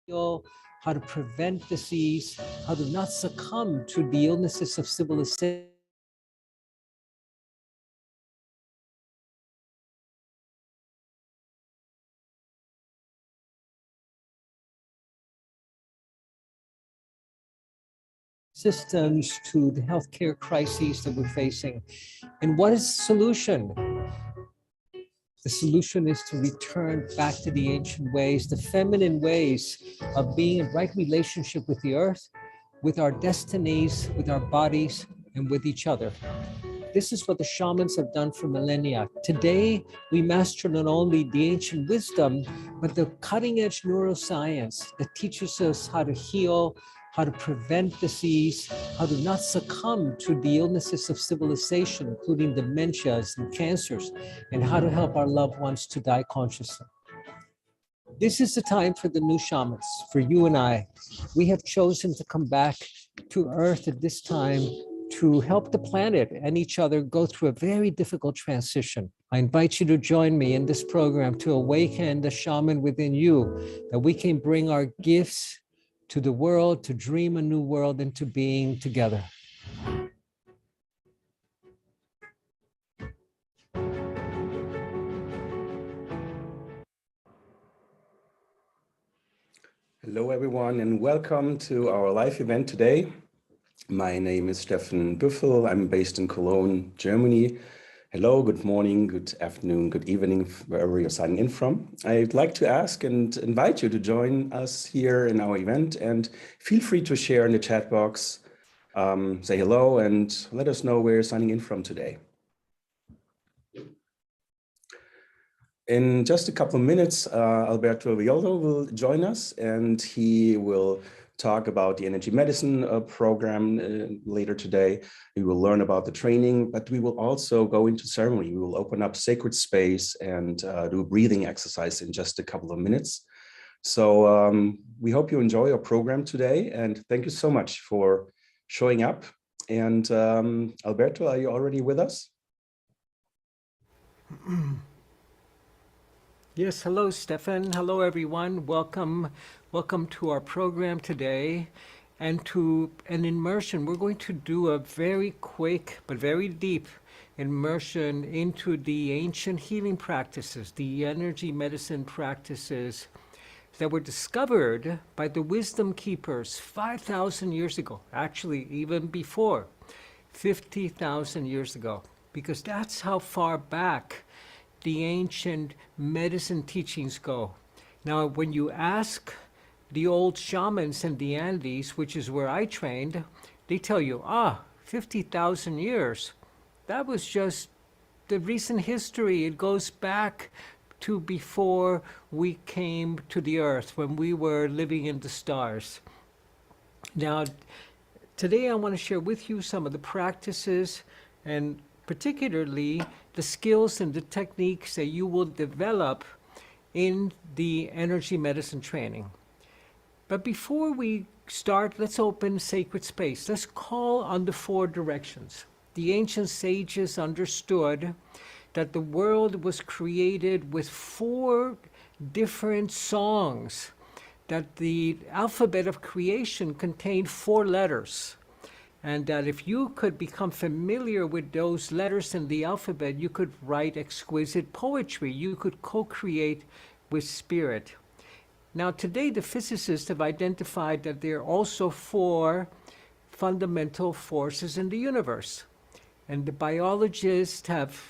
heal, how to prevent disease, how to not succumb to the illnesses of civilization. Systems to the healthcare crises that we're facing. And what is the solution? The solution is to return back to the ancient ways, the feminine ways of being in right relationship with the earth, with our destinies, with our bodies, and with each other. This is what the shamans have done for millennia. Today, we master not only the ancient wisdom, but the cutting edge neuroscience that teaches us how to heal, how to prevent disease, how to not succumb to the illnesses of civilization, including dementias and cancers, and how to help our loved ones to die consciously. This is the time for the new shamans, for you and I. We have chosen to come back to Earth at this time to help the planet and each other go through a very difficult transition. I invite you to join me in this program to awaken the shaman within you, that we can bring our gifts to the world, to dream a new world into being together. Hello, everyone, and welcome to our live event today. My name is Stefan Büffel. I'm based in Cologne, Germany. Hello, good morning, good afternoon, good evening, wherever you're signing in from. I'd like to ask and invite you to join us here in our event, and feel free to share in the chat box, say hello, and let us know where you're signing in from today. In just a couple of minutes, Alberto Villoldo will join us, and he will talk about the energy medicine program later today. We will learn about the training, but we will also go into ceremony. We will open up sacred space and do a breathing exercise in just a couple of minutes. So we hope you enjoy our program today, and thank you so much for showing up. And Alberto, are you already with us? Yes, hello, Stefan. Hello, everyone. Welcome to our program today, and to an immersion. We're going to do a very quick but very deep immersion into the ancient healing practices, the energy medicine practices that were discovered by the wisdom keepers 5,000 years ago, actually even before, 50,000 years ago, because that's how far back the ancient medicine teachings go. Now, when you ask the old shamans in the Andes, which is where I trained, they tell you, 50,000 years. That was just the recent history. It goes back to before we came to the earth, when we were living in the stars. Now, today I want to share with you some of the practices, and particularly the skills and the techniques that you will develop in the energy medicine training. But before we start, let's open sacred space. Let's call on the four directions. The ancient sages understood that the world was created with four different songs, that the alphabet of creation contained four letters. And that if you could become familiar with those letters in the alphabet, you could write exquisite poetry. You could co-create with spirit. Now, today, the physicists have identified that there are also four fundamental forces in the universe. And the biologists have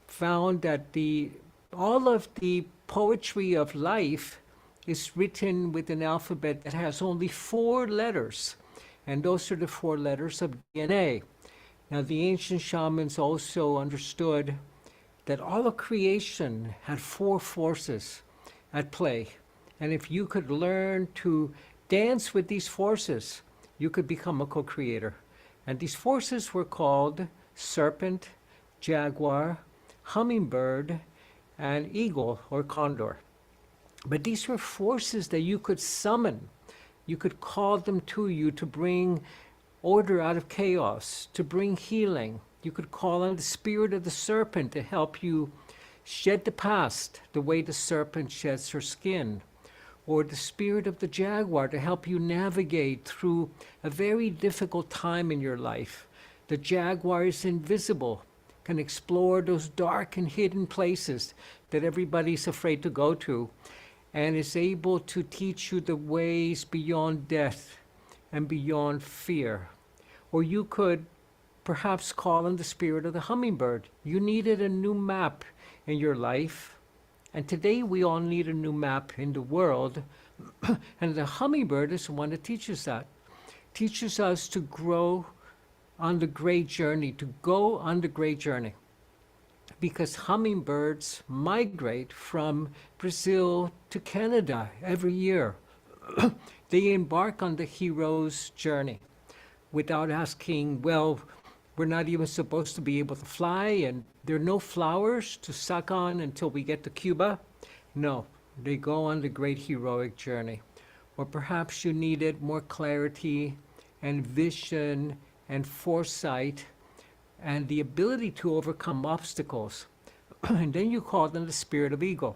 found that all of the poetry of life is written with an alphabet that has only four letters. And those are the four letters of DNA. Now, the ancient shamans also understood that all of creation had four forces at play. And if you could learn to dance with these forces, you could become a co-creator. And these forces were called serpent, jaguar, hummingbird, and eagle or condor. But these were forces that you could summon. You could call them to you to bring order out of chaos, to bring healing. You could call on the spirit of the serpent to help you shed the past the way the serpent sheds her skin. or the spirit of the jaguar to help you navigate through a very difficult time in your life. The jaguar is invisible, can explore those dark and hidden places that everybody's afraid to go to, and is able to teach you the ways beyond death and beyond fear. Or you could perhaps call on the spirit of the hummingbird. You needed a new map in your life, and today we all need a new map in the world, and the hummingbird is the one that teaches that. Teaches us to grow on the great journey, to go on the great journey. Because hummingbirds migrate from Brazil to Canada every year. They embark on the hero's journey without asking, well, we're not even supposed to be able to fly, and there are no flowers to suck on until we get to Cuba. No, they go on the great heroic journey. Or perhaps you needed more clarity and vision and foresight and the ability to overcome obstacles. And then you call them the spirit of ego,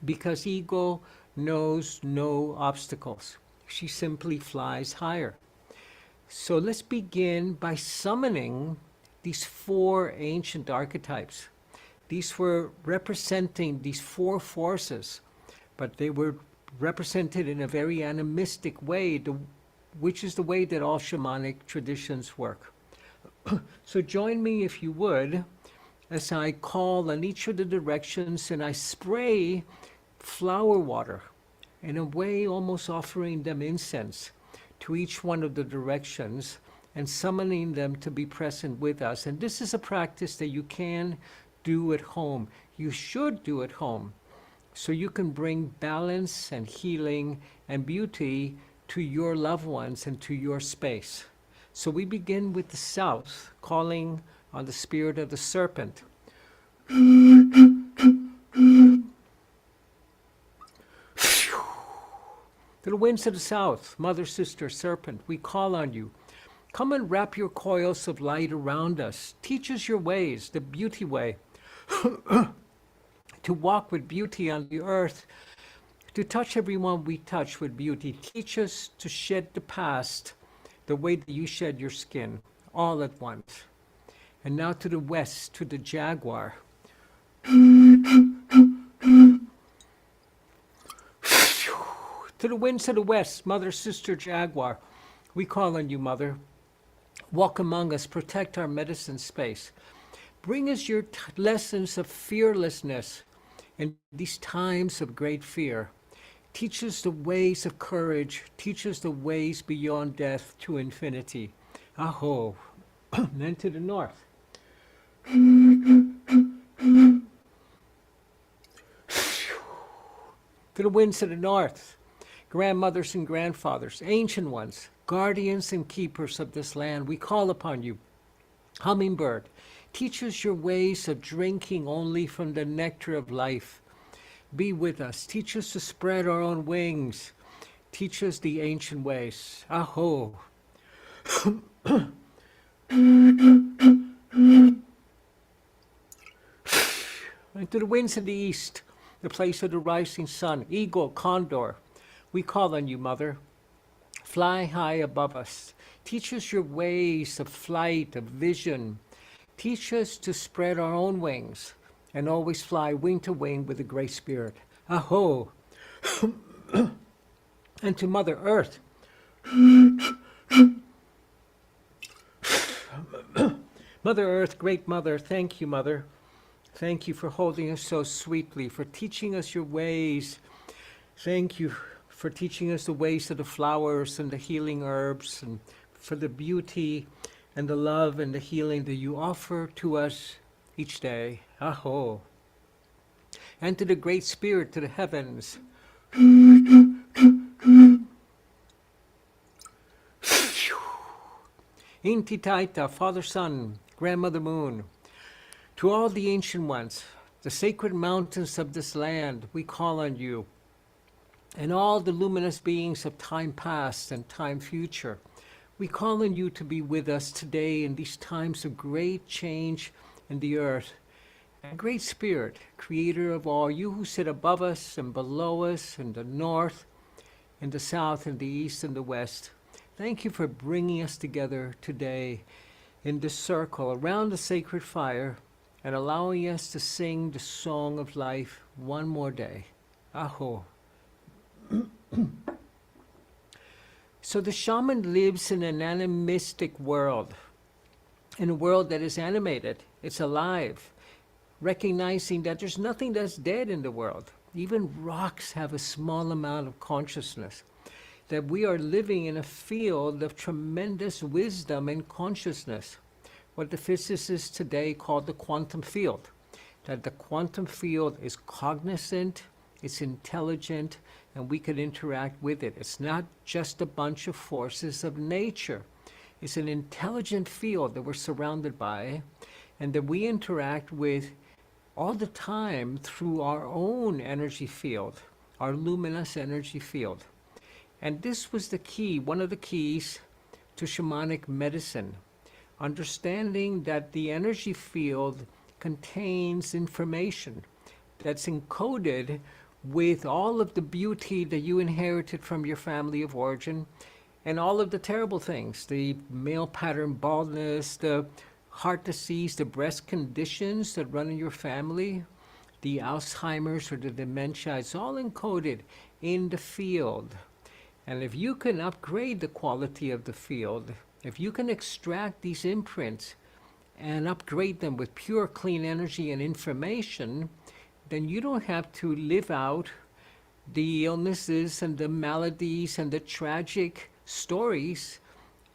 because ego knows no obstacles. She simply flies higher. So let's begin by summoning these 4 ancient archetypes. These were representing these 4 forces, but they were represented in a very animistic way, which is the way that all shamanic traditions work. So join me, if you would, as I call on each of the directions and I spray flower water, in a way almost offering them incense to each one of the directions and summoning them to be present with us. And this is a practice that you can do at home. You should do at home, so you can bring balance and healing and beauty to your loved ones and to your space. So we begin with the south, calling on the spirit of the serpent. To the winds of the south, mother, sister, serpent, we call on you. Come and wrap your coils of light around us. Teach us your ways, the beauty way. To walk with beauty on the earth, to touch everyone we touch with beauty. Teach us to shed the past the way that you shed your skin, all at once. And now to the west, to the jaguar. To the winds of the west, mother, sister, jaguar, we call on you, mother. Walk among us, protect our medicine space. Bring us your lessons of fearlessness in these times of great fear. Teach us the ways of courage. Teach us the ways beyond death to infinity. Aho. Then to the north. To the winds of the north. Grandmothers and grandfathers, ancient ones, guardians and keepers of this land, we call upon you. Hummingbird, teach us your ways of drinking only from the nectar of life. Be with us. Teach us to spread our own wings. Teach us the ancient ways. Aho. And to the winds of the east, the place of the rising sun, eagle, condor, we call on you, mother. Fly high above us. Teach us your ways of flight, of vision. Teach us to spread our own wings and always fly wing to wing with the Great Spirit. Aho! And to Mother Earth. Mother Earth, Great Mother, thank you, Mother. Thank you for holding us so sweetly, for teaching us your ways. Thank you for teaching us the ways of the flowers and the healing herbs, and for the beauty and the love and the healing that you offer to us each day. Aho. And to the Great Spirit, to the heavens. Inti Taita, Father Sun, Grandmother Moon, to all the ancient ones, the sacred mountains of this land, we call on you, and all the luminous beings of time past and time future, we call on you to be with us today in these times of great change in the earth, And Great Spirit, creator of all, you who sit above us and below us in the north, in the south, in the east, and the west, thank you for bringing us together today in this circle around the sacred fire and allowing us to sing the song of life one more day. Aho. So the shaman lives in an animistic world, in a world that is animated, it's alive, recognizing that there's nothing that's dead in the world. Even rocks have a small amount of consciousness, that we are living in a field of tremendous wisdom and consciousness, what the physicists today call the quantum field, that the quantum field is cognizant, it's intelligent, and we can interact with it. It's not just a bunch of forces of nature. It's an intelligent field that we're surrounded by and that we interact with all the time through our own energy field, our luminous energy field. And this was the key, one of the keys to shamanic medicine, understanding that the energy field contains information that's encoded with all of the beauty that you inherited from your family of origin and all of the terrible things, the male pattern baldness, the heart disease, the breast conditions that run in your family, the Alzheimer's or the dementia, it's all encoded in the field. And if you can upgrade the quality of the field, if you can extract these imprints and upgrade them with pure, clean energy and information, then you don't have to live out the illnesses and the maladies and the tragic stories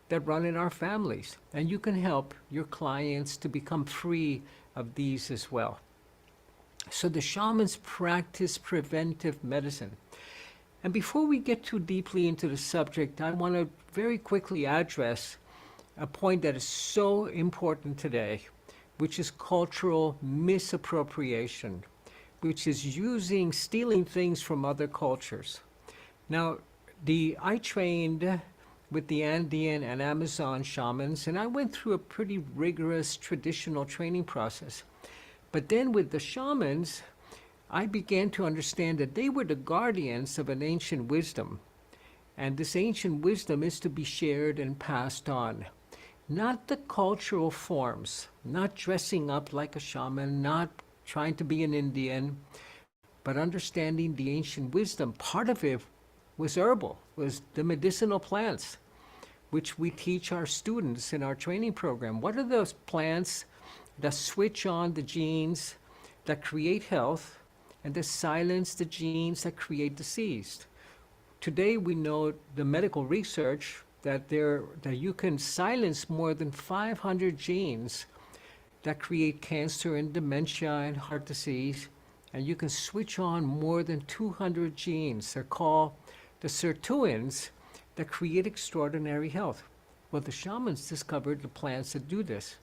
that run in our families. And you can help your clients to become free of these as well. So the shamans practice preventive medicine. And before we get too deeply into the subject, I want to very quickly address a point that is so important today, which is cultural misappropriation, which is stealing things from other cultures. Now, I trained with the Andean and Amazon shamans, and I went through a pretty rigorous traditional training process. But then with the shamans, I began to understand that they were the guardians of an ancient wisdom. And this ancient wisdom is to be shared and passed on. Not the cultural forms, not dressing up like a shaman, not trying to be an Indian, but understanding the ancient wisdom. Part of it was herbal, was the medicinal plants, which we teach our students in our training program. What are those plants that switch on the genes that create health and that silence the genes that create disease? Today we know the medical research that you can silence more than 500 genes that create cancer and dementia and heart disease, and you can switch on more than 200 genes. They're called the sirtuins that create extraordinary health. Well, the shamans discovered the plants that do this.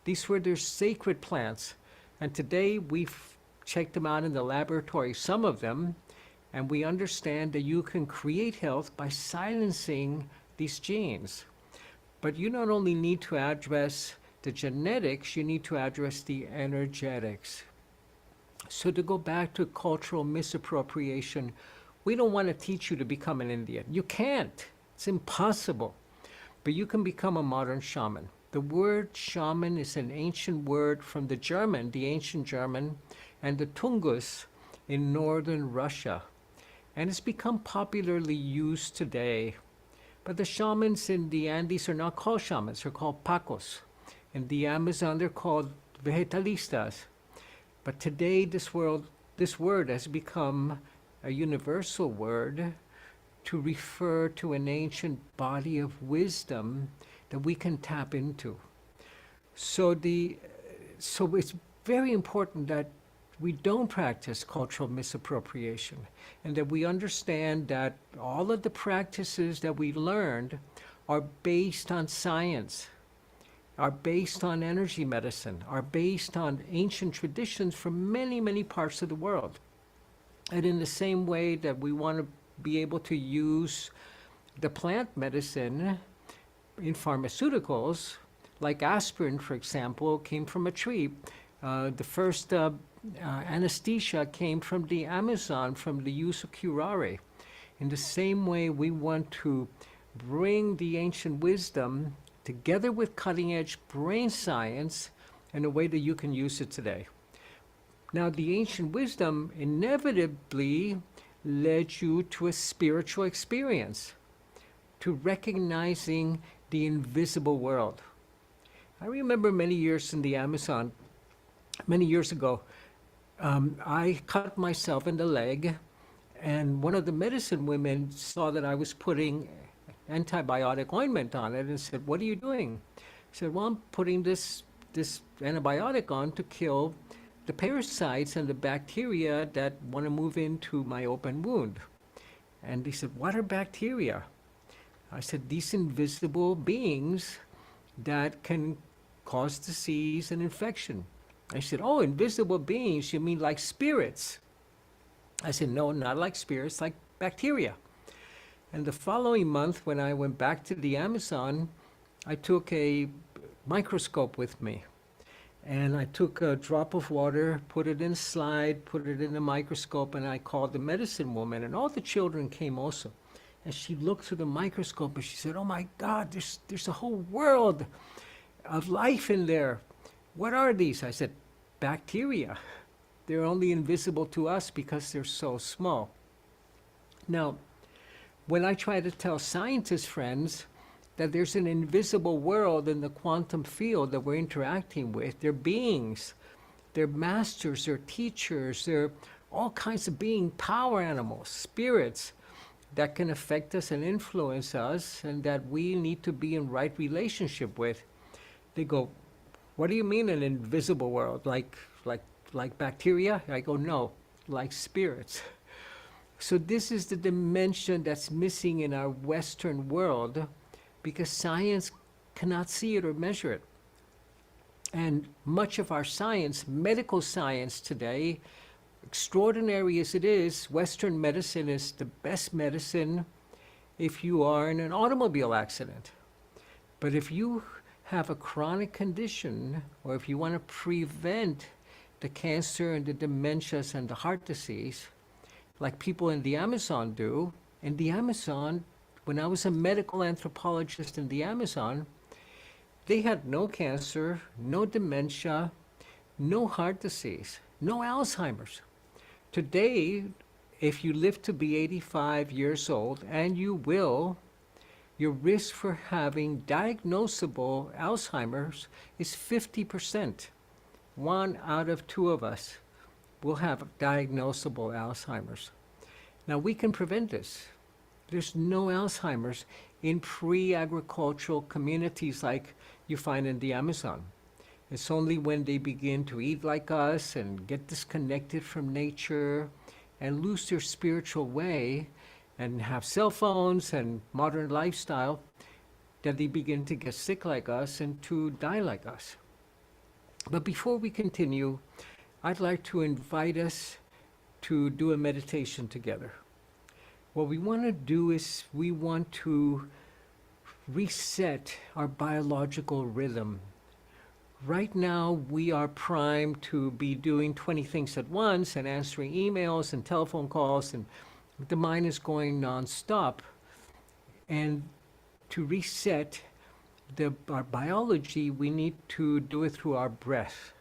These were their sacred plants, and today we've checked them out in the laboratory, some of them, and we understand that you can create health by silencing these genes. But you not only need to address the genetics, you need to address the energetics. So to go back to cultural misappropriation, we don't want to teach you to become an Indian. You can't. It's impossible. But you can become a modern shaman. The word shaman is an ancient word from the German, the ancient German, and the Tungus in northern Russia. And it's become popularly used today. But the shamans in the Andes are not called shamans, they're called pacos. In the Amazon, they're called vegetalistas. But today, this word has become a universal word to refer to an ancient body of wisdom that we can tap into. So it's very important that we don't practice cultural misappropriation, and that we understand that all of the practices that we learned are based on science, are based on energy medicine, are based on ancient traditions from many, many parts of the world. And in the same way that we want to be able to use the plant medicine in pharmaceuticals, like aspirin, for example, came from a tree. The first anesthesia came from the Amazon, from the use of curare. In the same way, we want to bring the ancient wisdom together with cutting-edge brain science in a way that you can use it today. Now, the ancient wisdom inevitably led you to a spiritual experience, to recognizing the invisible world. I remember many years in the Amazon, many years ago, I cut myself in the leg, and one of the medicine women saw that I was putting antibiotic ointment on it and said, "What are you doing?" I said, "Well, I'm putting this antibiotic on to kill the parasites and the bacteria that want to move into my open wound." And they said, "What are bacteria?" I said, "These invisible beings that can cause disease and infection." I said, "Oh, invisible beings, you mean like spirits?" I said, "No, not like spirits, like bacteria." And the following month, when I went back to the Amazon, I took a microscope with me. And I took a drop of water, put it in a slide, put it in the microscope, and I called the medicine woman, and all the children came also. And she looked through the microscope and she said, "Oh my God, there's a whole world of life in there. What are these?" I said, "Bacteria. They're only invisible to us because they're so small." Now, when I try to tell scientist friends that there's an invisible world in the quantum field that we're interacting with, they're beings, they're masters, they're teachers, they're all kinds of being, power animals, spirits that can affect us and influence us, and that we need to be in right relationship with. They go, "What do you mean an invisible world? Like bacteria?" I go, "No, like spirits." So this is the dimension that's missing in our Western world, because science cannot see it or measure it. And much of our science, medical science today, extraordinary as it is, Western medicine is the best medicine if you are in an automobile accident. But if you have a chronic condition, or if you want to prevent the cancer and the dementias and the heart disease, like people in the Amazon do, in the Amazon, when I was a medical anthropologist in the Amazon, they had no cancer, no dementia, no heart disease, no Alzheimer's. Today, if you live to be 85 years old, and you will, your risk for having diagnosable Alzheimer's is 50%. 1 out of 2 of us will have diagnosable Alzheimer's. Now, we can prevent this. There's no Alzheimer's in pre-agricultural communities like you find in the Amazon. It's only when they begin to eat like us and get disconnected from nature and lose their spiritual way and have cell phones and modern lifestyle that they begin to get sick like us and to die like us. But before we continue, I'd like to invite us to do a meditation together. What we want to do is we want to reset our biological rhythm. Right now, we are primed to be doing 20 things at once and answering emails and telephone calls, and the mind is going nonstop. And to reset our biology, we need to do it through our breath.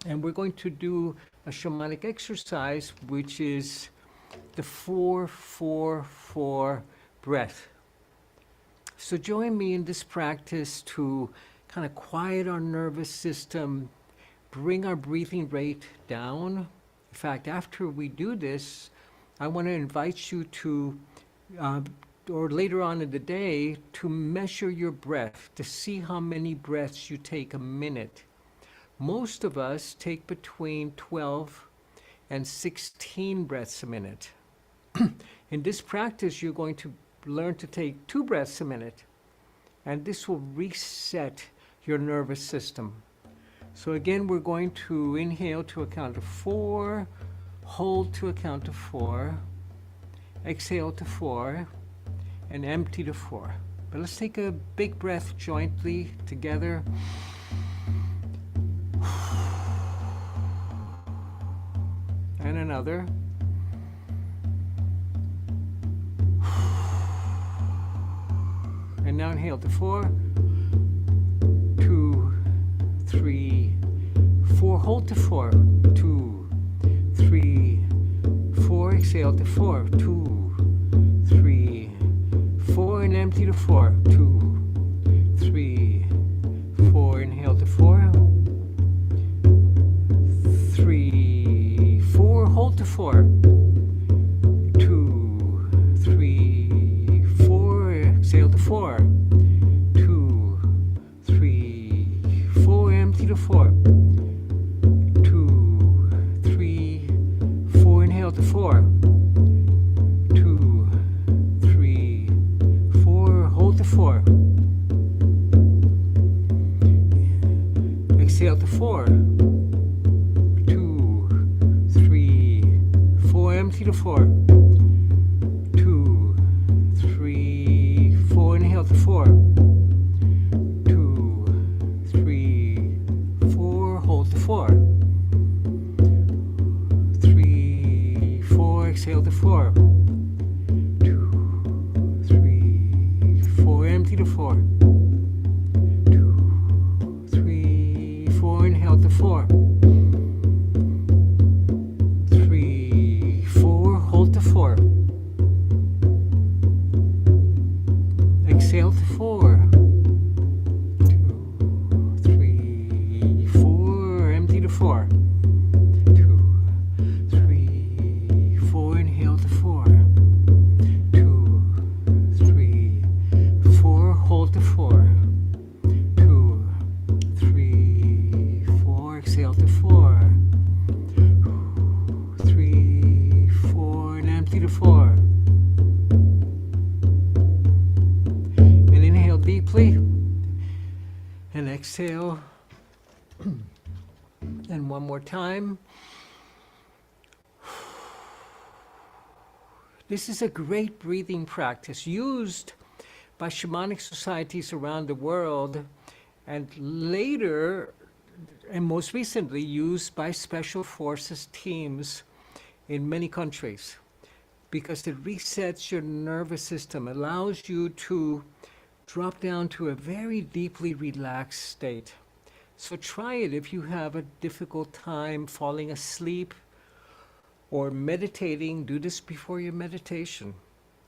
And we're going to do a shamanic exercise, which is the 4-4-4 breath. So join me in this practice to kind of quiet our nervous system, bring our breathing rate down. In fact, after we do this, I want to invite you to, or later on in the day, to measure your breath, to see how many breaths you take a minute. Most of us take between 12 and 16 breaths a minute. In this practice, you're going to learn to take 2 breaths a minute, and this will reset your nervous system. So again, we're going to inhale to a count of 4, hold to a count of 4, exhale to 4, and empty to 4. But let's take a big breath jointly together. and another. And now inhale to 4, 2, 3, 4. Hold to 4, 2, 3, 4. Exhale to 4, 2, 3, 4. And empty to 4, 2, 3, 4. Inhale to 4, 3, 4. Hold to 4, 2, 3, 4. Exhale to 4, 2, 3, 4. Empty to 4, 2, 3, 4. Inhale to 4, 2, 3, 4. Hold to 4. Exhale to 4, 2, 3, 4. Empty to 4, 2, 3, 4. Inhale to 4, 2, 3, 4. Hold to 4, 3, 4. Exhale to 4, 2, 3, 4. Empty to 4, 2, 3, 4. Inhale to 4, 3, 4. Hold to 4. Exhale to 4, 2, 3, 4. Empty to 4, 2, 3, 4. Inhale to 4, 2, 3, 4. Hold to 4, 2, 3, 4. Exhale to 4, 3, 4. And empty to 4. And inhale deeply. And exhale. And one more time. This is a great breathing practice used by shamanic societies around the world, and later, and most recently, used by special forces teams in many countries, because it resets your nervous system, allows you to drop down to a very deeply relaxed state. So try it if you have a difficult time falling asleep or meditating. Do this before your meditation,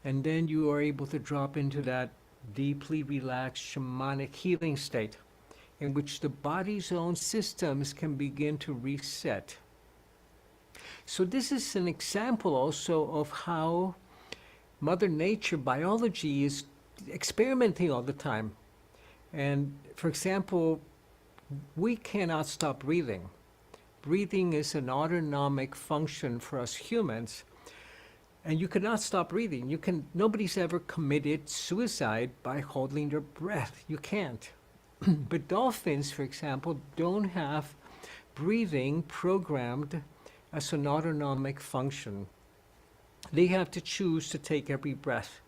and then you are able to drop into that deeply relaxed shamanic healing state in which the body's own systems can begin to reset. So this is an example also of how Mother Nature, biology, is experimenting all the time. And for example, we cannot stop breathing. Breathing is an autonomic function for us humans, and you cannot stop breathing. Nobody's ever committed suicide by holding their breath. You can't. But dolphins, for example, don't have breathing programmed as an autonomic function. They have to choose to take every breath,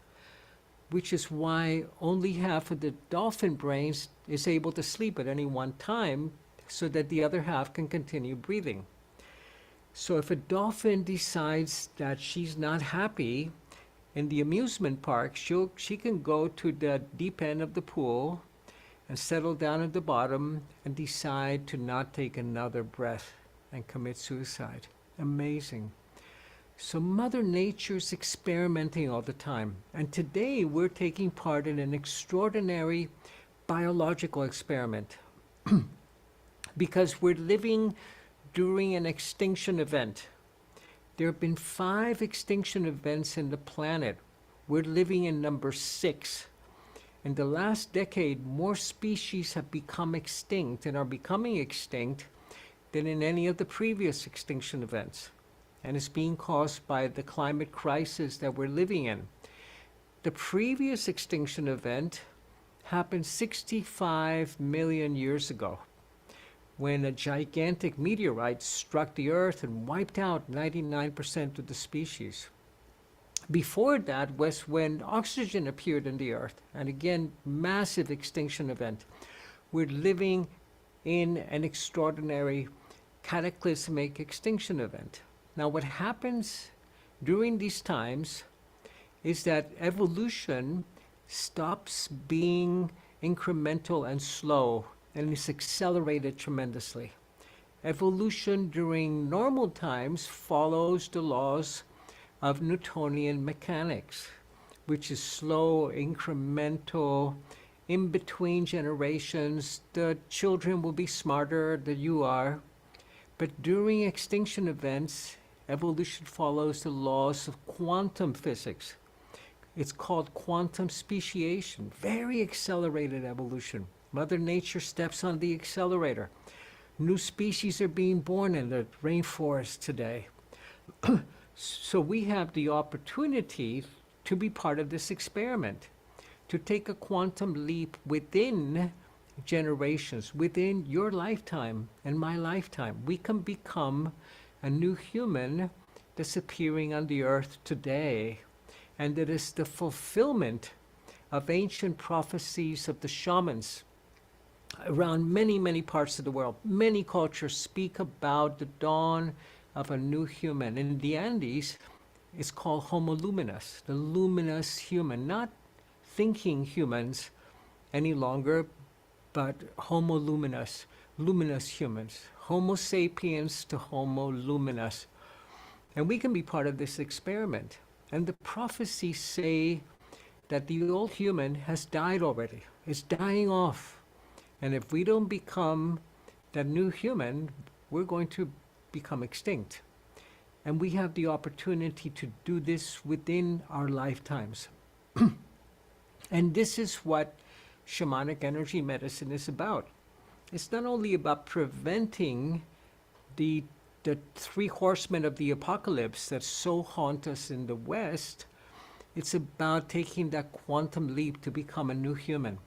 which is why only half of the dolphin brains is able to sleep at any one time, so that the other half can continue breathing. So if a dolphin decides that she's not happy in the amusement park, she can go to the deep end of the pool and settle down at the bottom and decide to not take another breath and commit suicide. Amazing. So Mother Nature's experimenting all the time. And today we're taking part in an extraordinary biological experiment because we're living during an extinction event. There have been 5 extinction events in the planet. We're living in number 6. In the last decade, more species have become extinct and are becoming extinct than in any of the previous extinction events. And it's being caused by the climate crisis that we're living in. The previous extinction event happened 65 million years ago, when a gigantic meteorite struck the Earth and wiped out 99% of the species. Before that was when oxygen appeared in the Earth, and again, massive extinction event. We're living in an extraordinary cataclysmic extinction event. Now, what happens during these times is that evolution stops being incremental and slow and is accelerated tremendously. Evolution during normal times follows the laws of Newtonian mechanics, which is slow, incremental, in between generations. The children will be smarter than you are. But during extinction events, evolution follows the laws of quantum physics. It's called quantum speciation, very accelerated evolution. Mother Nature steps on the accelerator. New species are being born in the rainforest today. So we have the opportunity to be part of this experiment, to take a quantum leap within generations, within your lifetime and my lifetime. We can become a new human that's appearing on the earth today. And it is the fulfillment of ancient prophecies of the shamans around many, many parts of the world. Many cultures speak about the dawn of a new human. In the Andes, it's called Homo luminous, the luminous human, not thinking humans any longer, but Homo luminous, luminous humans, Homo sapiens to Homo luminous. And we can be part of this experiment. And the prophecies say that the old human has died already. It's dying off. And if we don't become that new human, we're going to become extinct. And we have the opportunity to do this within our lifetimes. And this is what shamanic energy medicine is about. It's not only about preventing the three horsemen of the apocalypse that so haunt us in the West. It's about taking that quantum leap to become a new human.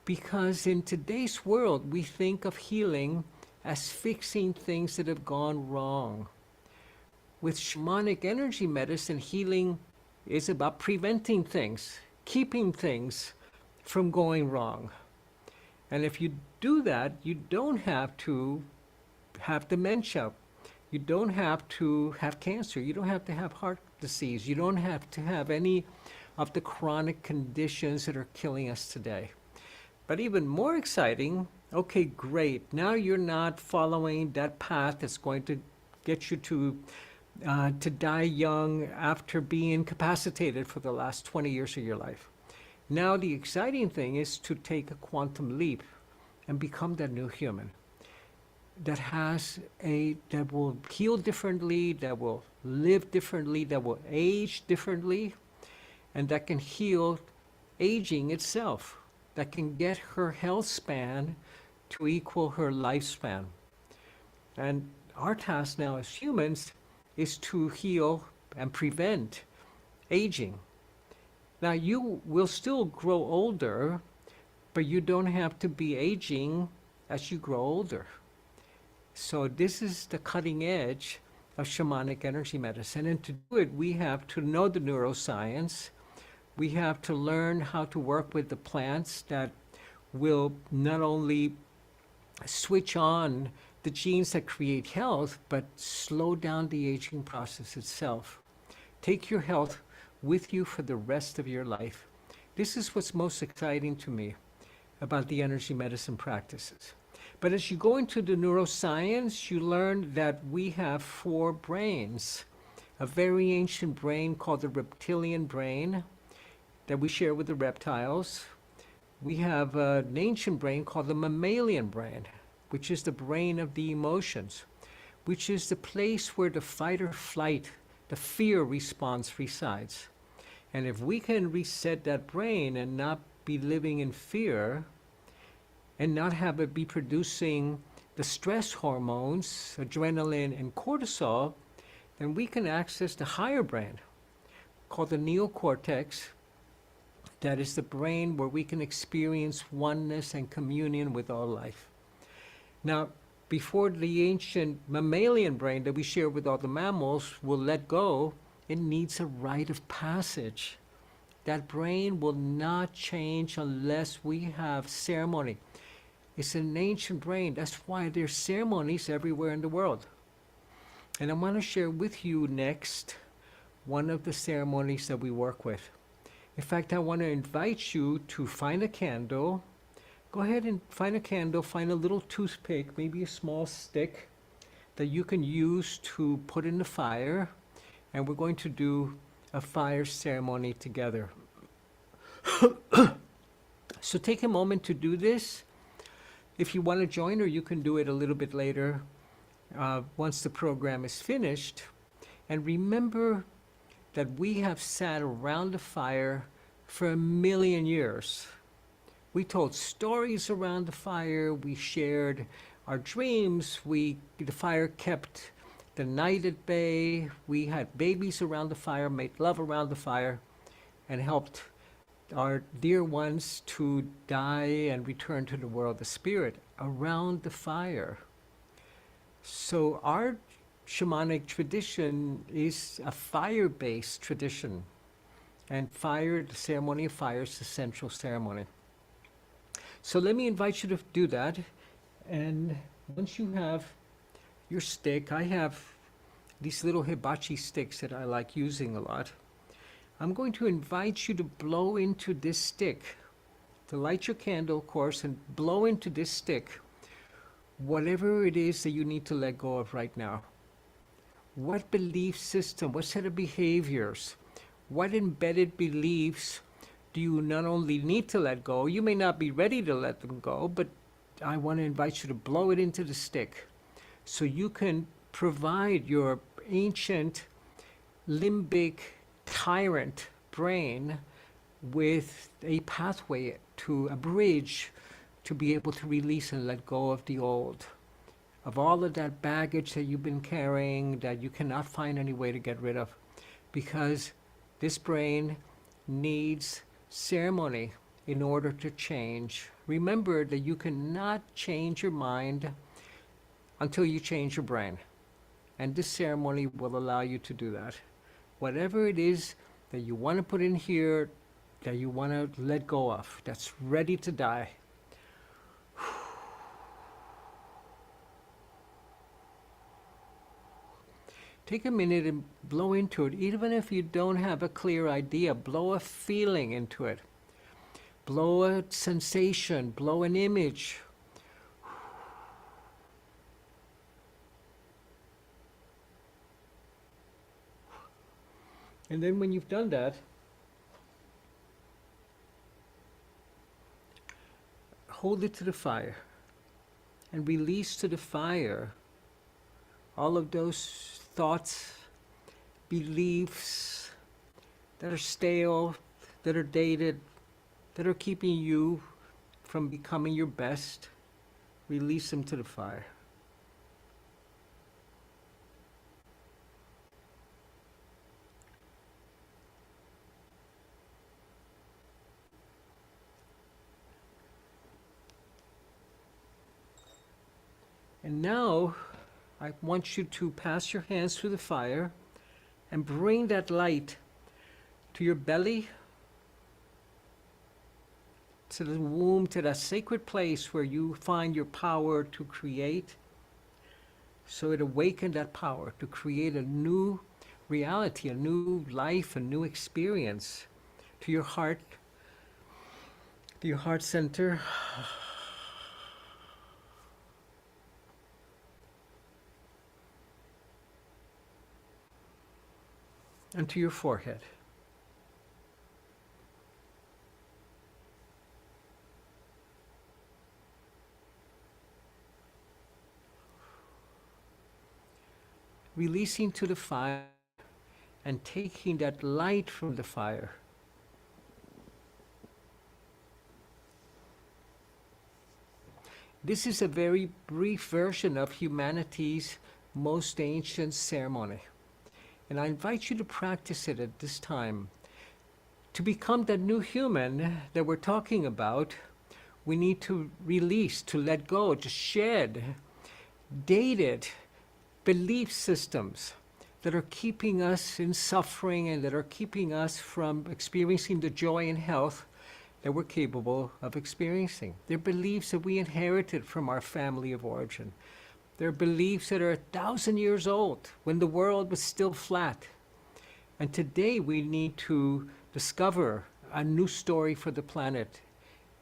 Because in today's world, we think of healing as fixing things that have gone wrong. With shamanic energy medicine, healing is about preventing things, keeping things from going wrong. And if you do that, you don't have to have dementia. You don't have to have cancer. You don't have to have heart disease. You don't have to have any of the chronic conditions that are killing us today. But even more exciting, okay, great. Now you're not following that path that's going to get you to die young after being incapacitated for the last 20 years of your life. Now the exciting thing is to take a quantum leap and become that new human that will heal differently, that will live differently, that will age differently, and that can heal aging itself, that can get her health span to equal her lifespan. And our task now as humans is to heal and prevent aging. Now you will still grow older, but you don't have to be aging as you grow older. So this is the cutting edge of shamanic energy medicine. And to do it, we have to know the neuroscience. We have to learn how to work with the plants that will not only switch on the genes that create health, but slow down the aging process itself. Take your health with you for the rest of your life. This is what's most exciting to me about the energy medicine practices. But as you go into the neuroscience, you learn that we have 4 brains. A very ancient brain called the reptilian brain that we share with the reptiles. We have an ancient brain called the mammalian brain, which is the brain of the emotions, which is the place where the fight or flight, the fear response resides. And if we can reset that brain and not be living in fear, and not have it be producing the stress hormones, adrenaline and cortisol, then we can access the higher brain called the neocortex. That is the brain where we can experience oneness and communion with all life. Now, before the ancient mammalian brain that we share with all the mammals will let go, it needs a rite of passage. That brain will not change unless we have ceremony. It's an ancient brain. That's why there's ceremonies everywhere in the world. And I want to share with you next one of the ceremonies that we work with. In fact, I want to invite you to find a candle. Go ahead and find a candle, find a little toothpick, maybe a small stick that you can use to put in the fire. And we're going to do a fire ceremony together. So take a moment to do this. If you want to join, or you can do it a little bit later once the program is finished. And remember that we have sat around the fire for 1,000,000 years. We told stories around the fire. We shared our dreams. The fire kept the night at bay. We had babies around the fire, made love around the fire, and helped our dear ones to die and return to the world of spirit around the fire. So our shamanic tradition is a fire-based tradition. And fire, the ceremony of fire, is the central ceremony. So let me invite you to do that. And once you have your stick, I have these little hibachi sticks that I like using a lot. I'm going to invite you to blow into this stick, to light your candle, of course, and blow into this stick whatever it is that you need to let go of right now. What belief system, what set of behaviors, what embedded beliefs do you not only need to let go, you may not be ready to let them go, but I want to invite you to blow it into the stick so you can provide your ancient limbic tyrant brain with a pathway, to a bridge to be able to release and let go of the old, of all of that baggage that you've been carrying that you cannot find any way to get rid of, because this brain needs ceremony in order to change. Remember that you cannot change your mind until you change your brain. And this ceremony will allow you to do that. Whatever it is that you want to put in here, that you want to let go of, that's ready to die. Take a minute and blow into it. Even if you don't have a clear idea, blow a feeling into it. Blow a sensation, blow an image. And then when you've done that, hold it to the fire and release to the fire all of those thoughts, beliefs that are stale, that are dated, that are keeping you from becoming your best. Release them to the fire. And now, I want you to pass your hands through the fire and bring that light to your belly, to the womb, to that sacred place where you find your power to create. So it awakened that power to create a new reality, a new life, a new experience. To your heart center. And to your forehead. Releasing to the fire and taking that light from the fire. This is a very brief version of humanity's most ancient ceremony. And I invite you to practice it at this time. To become that new human that we're talking about, we need to release, to let go, to shed dated belief systems that are keeping us in suffering and that are keeping us from experiencing the joy and health that we're capable of experiencing. They're beliefs that we inherited from our family of origin. There are beliefs that are 1,000 years old when the world was still flat. And today we need to discover a new story for the planet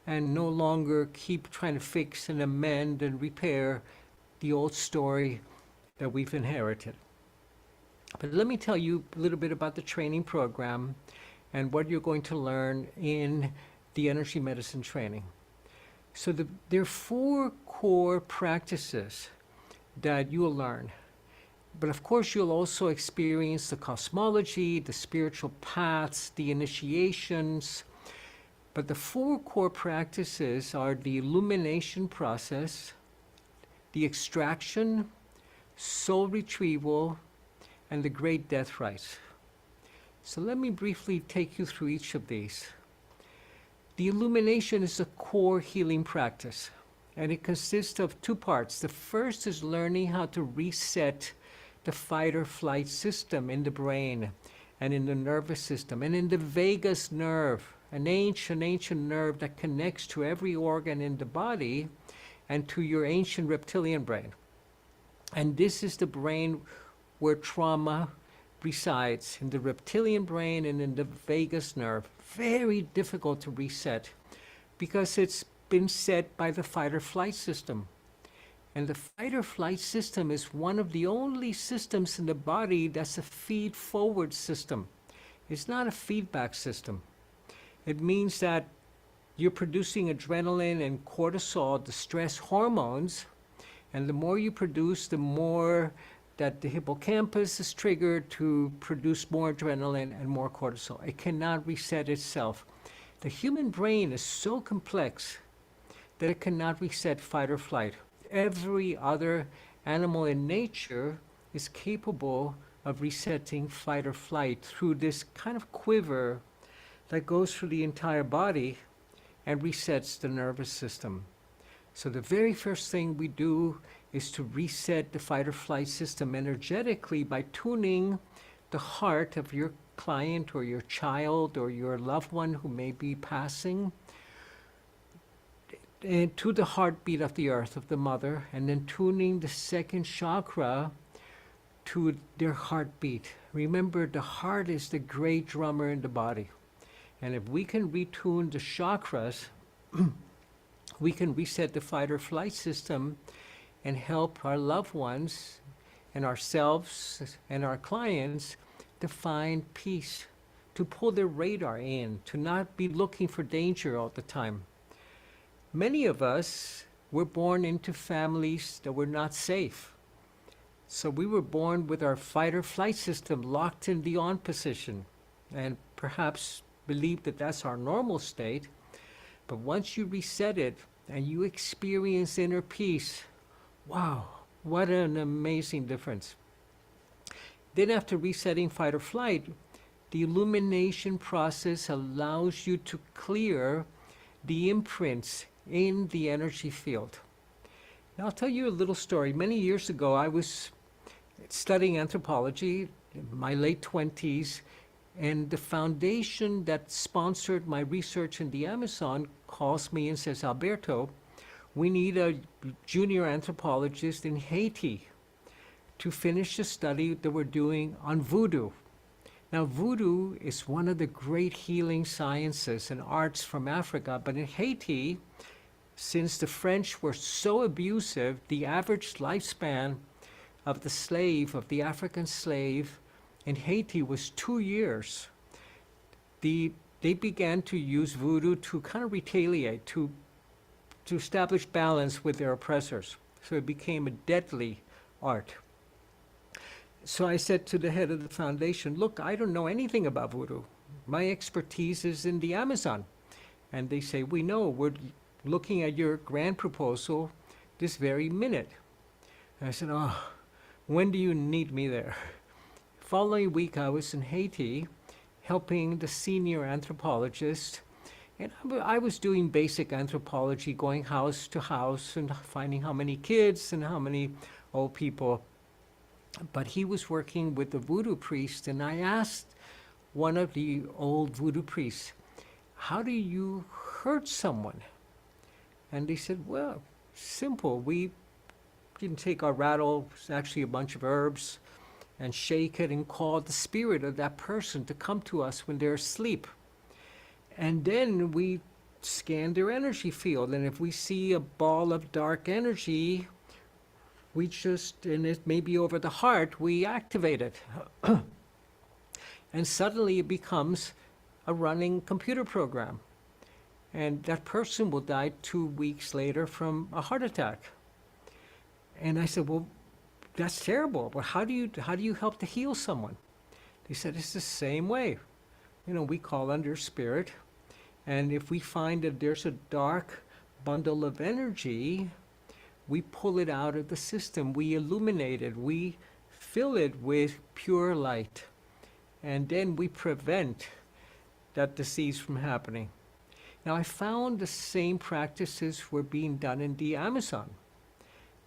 and no longer keep trying to fix and amend and repair the old story that we've inherited. But let me tell you a little bit about the training program and what you're going to learn in the energy medicine training. So there are 4 core practices that you'll learn. But of course, you'll also experience the cosmology, the spiritual paths, the initiations. But the 4 core practices are the illumination process, the extraction, soul retrieval, and the great death rites. So let me briefly take you through each of these. The illumination is a core healing practice, and it consists of 2 parts. The first is learning how to reset the fight or flight system in the brain and in the nervous system and in the vagus nerve, an ancient nerve that connects to every organ in the body and to your ancient reptilian brain. And this is the brain where trauma resides, in the reptilian brain and in the vagus nerve. Very difficult to reset because it's been set by the fight or flight system. And the fight or flight system is one of the only systems in the body that's a feed forward system. It's not a feedback system. It means that you're producing adrenaline and cortisol, the stress hormones, and the more you produce, the more that the hippocampus is triggered to produce more adrenaline and more cortisol. It cannot reset itself. The human brain is so complex that it cannot reset fight or flight. Every other animal in nature is capable of resetting fight or flight through this kind of quiver that goes through the entire body and resets the nervous system. So the very first thing we do is to reset the fight or flight system energetically by tuning the heart of your client or your child or your loved one who may be passing and to the heartbeat of the earth, of the mother, and then tuning the second chakra to their heartbeat. Remember, the heart is the great drummer in the body. And if we can retune the chakras, we can reset the fight or flight system and help our loved ones and ourselves and our clients to find peace, to pull their radar in, to not be looking for danger all the time. Many of us were born into families that were not safe. So we were born with our fight or flight system locked in the on position and perhaps believe that that's our normal state. But once you reset it and you experience inner peace, wow, what an amazing difference. Then after resetting fight or flight, the illumination process allows you to clear the imprints in the energy field. Now I'll tell you a little story. Many years ago, I was studying anthropology in my late 20s, and the foundation that sponsored my research in the Amazon calls me and says, Alberto, we need a junior anthropologist in Haiti to finish the study that we're doing on voodoo. Now, voodoo is one of the great healing sciences and arts from Africa, but in Haiti, since the French were so abusive, the average lifespan of the slave, of the African slave in Haiti was 2 years. They began to use voodoo to kind of retaliate, to establish balance with their oppressors. So it became a deadly art. So I said to the head of the foundation, look, I don't know anything about voodoo. My expertise is in the Amazon. And they say, we know, we're looking at your grant proposal this very minute. And I said, oh, when do you need me there? Following week, I was in Haiti helping the senior anthropologist. And I was doing basic anthropology, going house to house and finding how many kids and how many old people. But he was working with the voodoo priest, and I asked one of the old voodoo priests, how do you hurt someone? And they said, well, simple. We can take our rattle, it's actually a bunch of herbs, and shake it and call the spirit of that person to come to us when they're asleep. And then we scan their energy field. And if we see a ball of dark energy, we just, and it may be over the heart, we activate it. And suddenly it becomes a running computer program. And that person will die 2 weeks later from a heart attack. And I said, well, that's terrible. But how do you help to heal someone? They said, it's the same way. You know, we call on their spirit. And if we find that there's a dark bundle of energy, we pull it out of the system. We illuminate it. We fill it with pure light. And then we prevent that disease from happening. Now, I found the same practices were being done in the Amazon.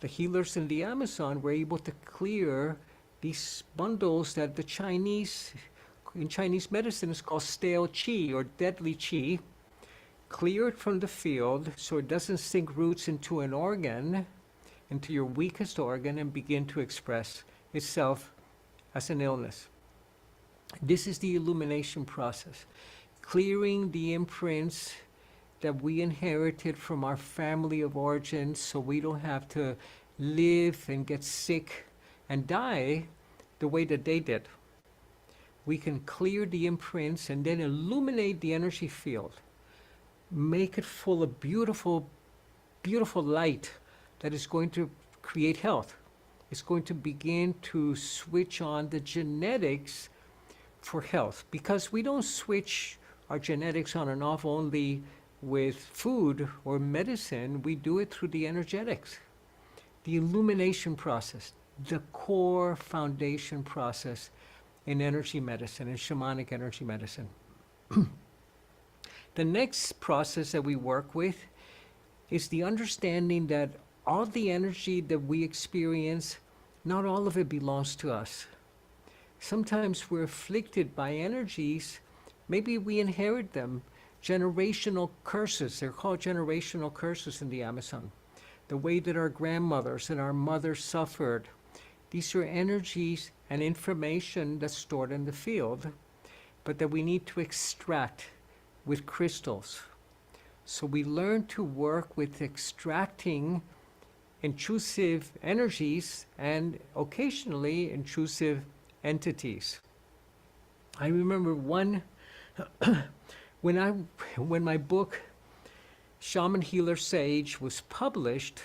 The healers in the Amazon were able to clear these bundles that in Chinese medicine is called stale qi or deadly qi. Clear it from the field so it doesn't sink roots into an organ, into your weakest organ, and begin to express itself as an illness. This is the illumination process. Clearing the imprints that we inherited from our family of origin so we don't have to live and get sick and die the way that they did. We can clear the imprints and then illuminate the energy field. Make it full of beautiful, beautiful light that is going to create health. It's going to begin to switch on the genetics for health, because we don't switch our genetics on and off only with food or medicine. We do it through the energetics, the illumination process, the core foundation process in energy medicine and shamanic energy medicine. The next process that we work with is the understanding that all the energy that we experience, not all of it belongs to us. Sometimes we're afflicted by energies, maybe we inherit them, generational curses. They're called generational curses in the Amazon. The way that our grandmothers and our mothers suffered. These are energies and information that's stored in the field, but that we need to extract with crystals. So we learn to work with extracting intrusive energies and occasionally intrusive entities. I remember when my book Shaman Healer Sage was published,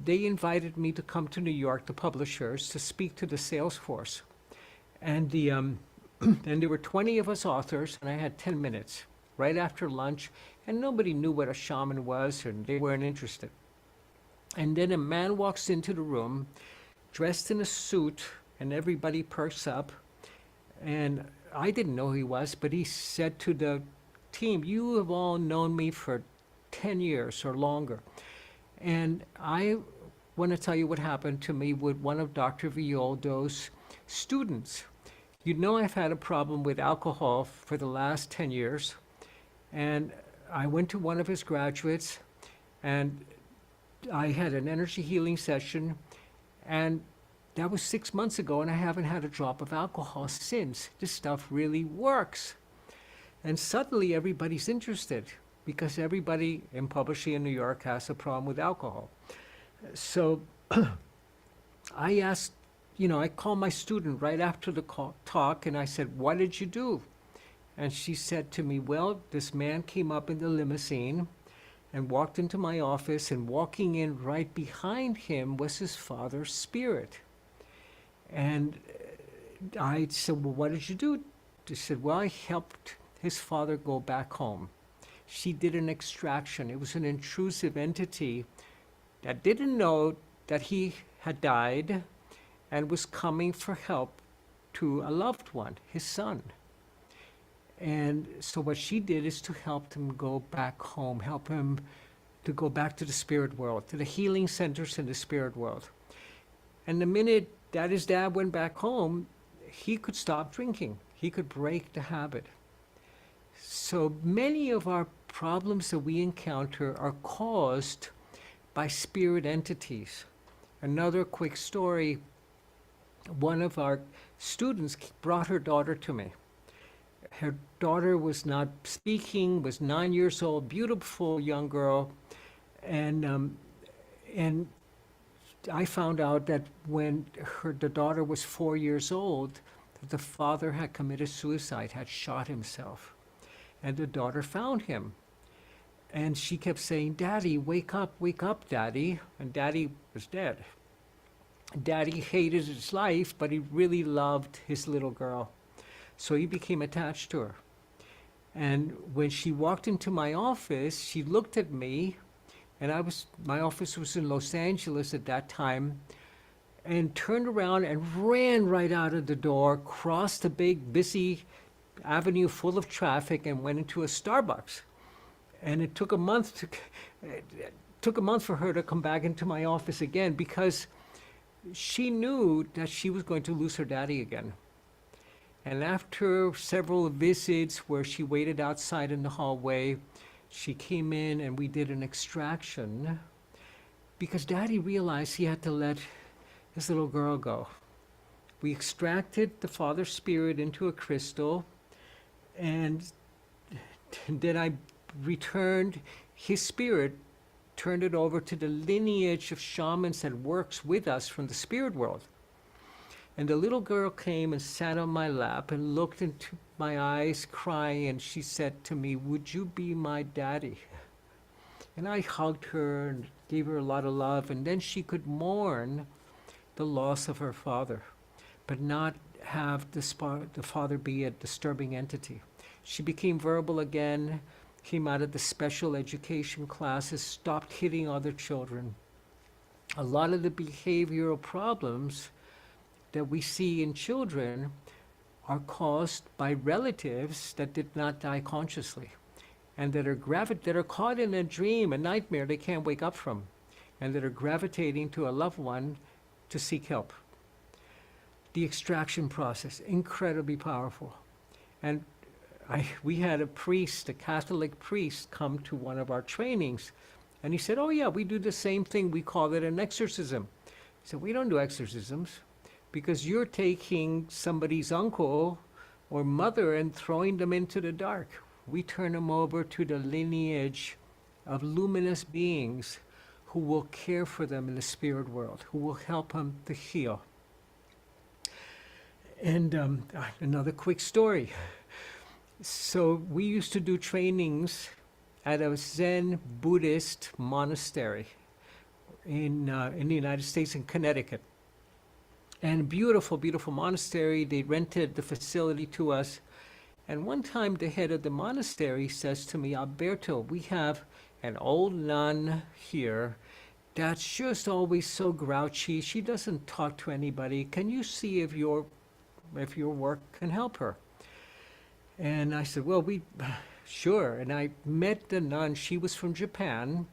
they invited me to come to New York, the publishers, to speak to the sales force. And and there were 20 of us authors, and I had 10 minutes right after lunch, and nobody knew what a shaman was, and they weren't interested. And then a man walks into the room dressed in a suit, and everybody perks up. And I didn't know who he was, but he said to the team, "You have all known me for 10 years or longer. And I want to tell you what happened to me with one of Dr. Villoldo's students. You know, I've had a problem with alcohol for the last 10 years. And I went to one of his graduates, and I had an energy healing session, and that was 6 months ago, and I haven't had a drop of alcohol since. This stuff really works." And suddenly everybody's interested, because everybody in publishing in New York has a problem with alcohol. So I asked, I called my student right after the talk, and I said, "What did you do?" And she said to me, "Well, this man came up in the limousine and walked into my office, and walking in right behind him was his father's spirit." And I said, "Well, what did you do?" She said, "Well, I helped his father go back home." She did an extraction. It was an intrusive entity that didn't know that he had died and was coming for help to a loved one, his son. And so what she did is to help him go back home, help him to go back to the spirit world, to the healing centers in the spirit world. And the minute that his dad went back home, he could stop drinking. He could break the habit. So many of our problems that we encounter are caused by spirit entities. Another quick story, one of our students brought her daughter to me. Her daughter was not speaking, was 9 years old, beautiful young girl, and I found out that when the daughter was 4 years old, the father had committed suicide, had shot himself, and the daughter found him. And she kept saying, "Daddy, wake up, Daddy." And Daddy was dead. Daddy hated his life, but he really loved his little girl. So he became attached to her. And when she walked into my office, she looked at me, and my office was in Los Angeles at that time, and turned around and ran right out of the door, crossed a big, busy avenue full of traffic, and went into a Starbucks. And it took a month for her to come back into my office again, because she knew that she was going to lose her daddy again. And after several visits where she waited outside in the hallway, she came in and we did an extraction, because Daddy realized he had to let his little girl go. We extracted the father's spirit into a crystal, and then I returned his spirit, turned it over to the lineage of shamans that works with us from the spirit world. And the little girl came and sat on my lap and looked into my eyes, crying, and she said to me, "Would you be my daddy?" And I hugged her and gave her a lot of love, and then she could mourn the loss of her father, but not have the father be a disturbing entity. She became verbal again, came out of the special education classes, stopped hitting other children. A lot of the behavioral problems that we see in children are caused by relatives that did not die consciously, and that are caught in a dream, a nightmare they can't wake up from, and that are gravitating to a loved one to seek help. The extraction process, incredibly powerful. And we had a priest, a Catholic priest, come to one of our trainings, and he said, "Oh yeah, we do the same thing. We call it an exorcism." I said, "We don't do exorcisms, because you're taking somebody's uncle or mother and throwing them into the dark. We turn them over to the lineage of luminous beings who will care for them in the spirit world, who will help them to heal." And another quick story. So we used to do trainings at a Zen Buddhist monastery in the United States, in Connecticut. And beautiful, beautiful monastery. They rented the facility to us. And one time the head of the monastery says to me, "Alberto, we have an old nun here that's just always so grouchy. She doesn't talk to anybody. Can you see if your work can help her?" And I said, "Well, sure." And I met the nun. She was from Japan.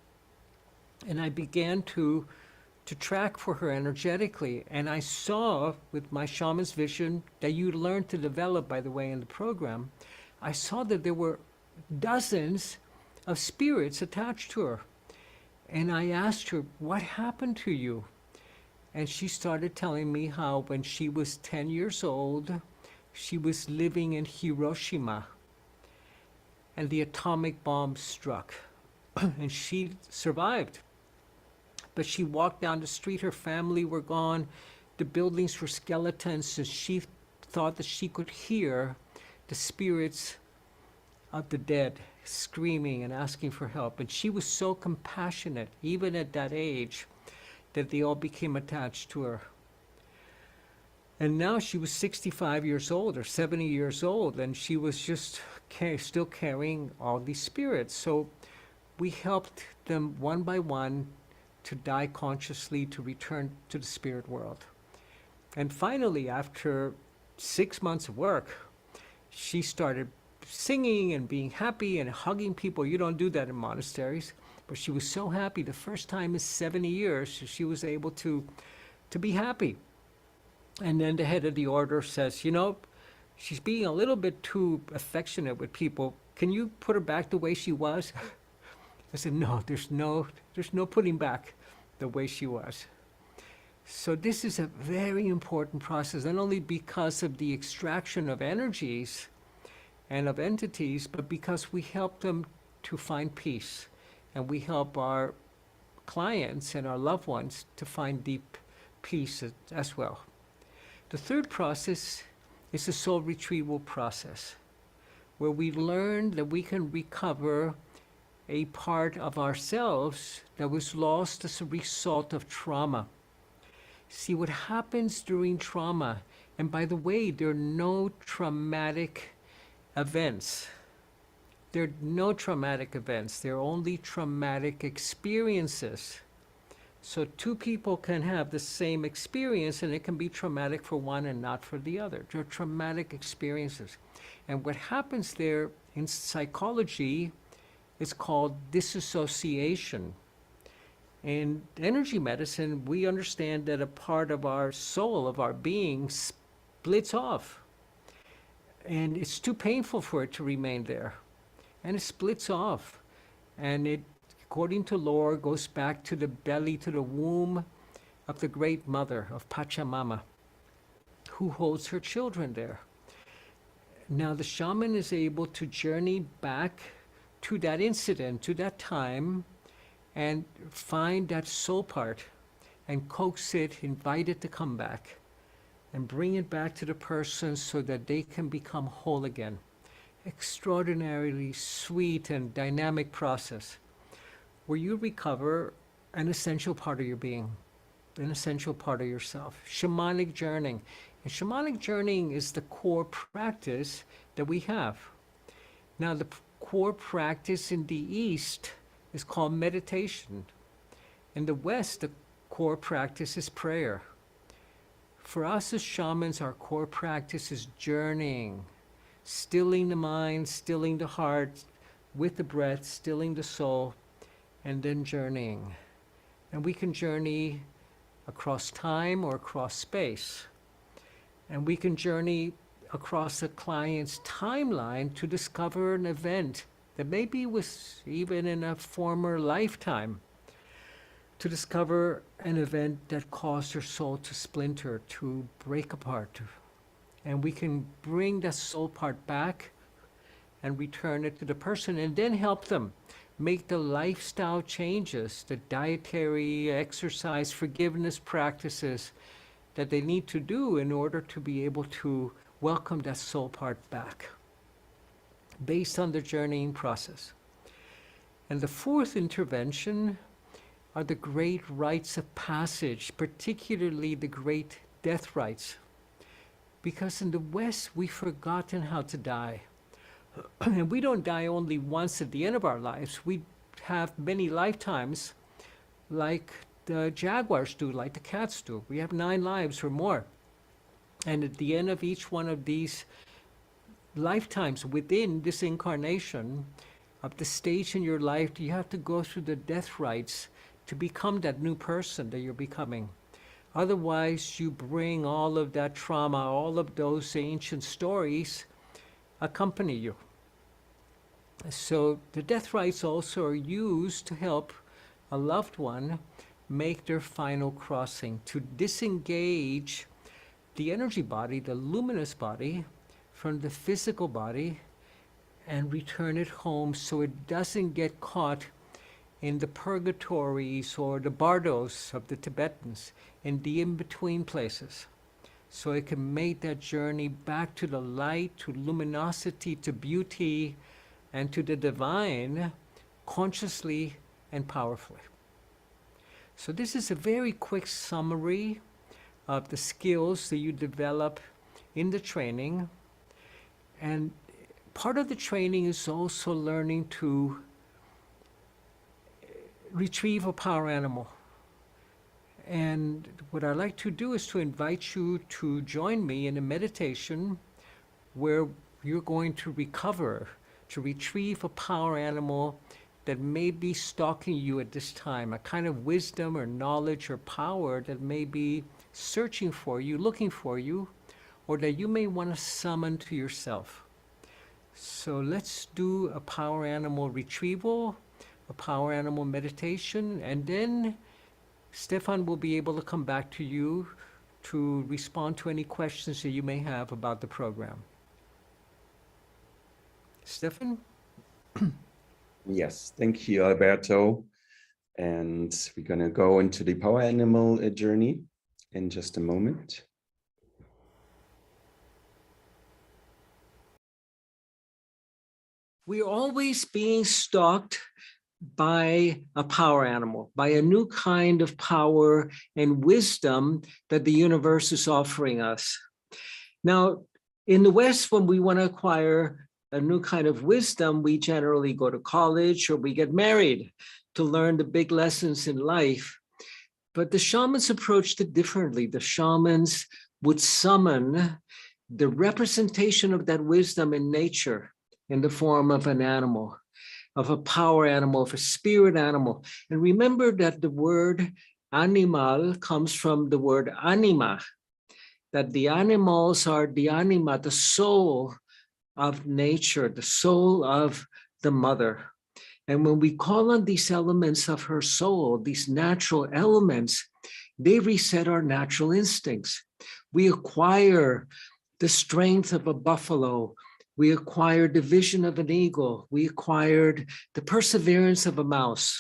And I began to track for her energetically. And I saw, with my shaman's vision that you learn to develop, by the way, in the program, I saw that there were dozens of spirits attached to her. And I asked her, "What happened to you?" And she started telling me how when she was 10 years old, she was living in Hiroshima, and the atomic bomb struck, and she survived. But she walked down the street, her family were gone, the buildings were skeletons, and she thought that she could hear the spirits of the dead screaming and asking for help. And she was so compassionate, even at that age, that they all became attached to her. And now she was 65 years old or 70 years old, and she was just still carrying all these spirits. So we helped them one by one to die consciously, to return to the spirit world. And finally, after 6 months of work, she started singing and being happy and hugging people. You don't do that in monasteries. But she was so happy. The first time in 70 years, she was able to be happy. And then the head of the order says, "She's being a little bit too affectionate with people. Can you put her back the way she was?" I said, "No, there's no putting back the way she was." So this is a very important process, not only because of the extraction of energies and of entities, but because we help them to find peace. And we help our clients and our loved ones to find deep peace as well. The third process is the soul retrieval process, where we learn that we can recover a part of ourselves that was lost as a result of trauma. See what happens during trauma, and by the way, there are no traumatic events. There are no traumatic events. There are only traumatic experiences. So two people can have the same experience and it can be traumatic for one and not for the other. There are traumatic experiences. And what happens there in psychology is called disassociation. In energy medicine, we understand that a part of our soul, of our being, splits off. And it's too painful for it to remain there. And it splits off. And it, according to lore, goes back to the belly, to the womb of the great mother, of Pachamama, who holds her children there. Now the shaman is able to journey back to that incident, to that time, and find that soul part and coax it, invite it to come back and bring it back to the person so that they can become whole again. Extraordinarily sweet and dynamic process where you recover an essential part of your being, an essential part of yourself. Shamanic journeying. And shamanic journeying is the core practice that we have. Now, the core practice in the East is called meditation. In the West, the core practice is prayer. For us as shamans, our core practice is journeying, stilling the mind, stilling the heart with the breath, stilling the soul, and then journeying. And we can journey across time or across space. And we can journey across a client's timeline to discover an event that maybe was even in a former lifetime, to discover an event that caused her soul to splinter, to break apart. And we can bring that soul part back and return it to the person and then help them make the lifestyle changes, the dietary, exercise, forgiveness practices that they need to do in order to be able to welcome that soul part back, based on the journeying process. And the fourth intervention are the great rites of passage, particularly the great death rites. Because in the West, we've forgotten how to die. And we don't die only once at the end of our lives. We have many lifetimes, like the jaguars do, like the cats do. We have 9 lives or more. And at the end of each one of these lifetimes within this incarnation, of the stage in your life, you have to go through the death rites to become that new person that you're becoming. Otherwise, you bring all of that trauma, all of those ancient stories accompany you. So the death rites also are used to help a loved one make their final crossing, to disengage the energy body, the luminous body, from the physical body and return it home so it doesn't get caught in the purgatories or the bardos of the Tibetans, in the in-between places. So it can make that journey back to the light, to luminosity, to beauty, and to the divine, consciously and powerfully. So this is a very quick summary of the skills that you develop in the training. And part of the training is also learning to retrieve a power animal. And what I'd like to do is to invite you to join me in a meditation where you're going to recover, to retrieve a power animal that may be stalking you at this time, a kind of wisdom or knowledge or power that may be searching for you, looking for you, or that you may want to summon to yourself. So let's do a power animal retrieval, a power animal meditation, and then Stefan will be able to come back to you to respond to any questions that you may have about the program. Stefan? Yes, thank you, Alberto. And we're going to go into the power animal journey in just a moment. We're always being stalked by a power animal, by a new kind of power and wisdom that the universe is offering us. Now, in the West, when we want to acquire a new kind of wisdom, we generally go to college or we get married to learn the big lessons in life. But the shamans approached it differently. The shamans would summon the representation of that wisdom in nature in the form of an animal, of a power animal, of a spirit animal. And remember that the word animal comes from the word anima, that the animals are the anima, the soul of nature, the soul of the mother. And when we call on these elements of her soul, these natural elements, they reset our natural instincts. We acquire the strength of a buffalo. We acquired the vision of an eagle. We acquired the perseverance of a mouse,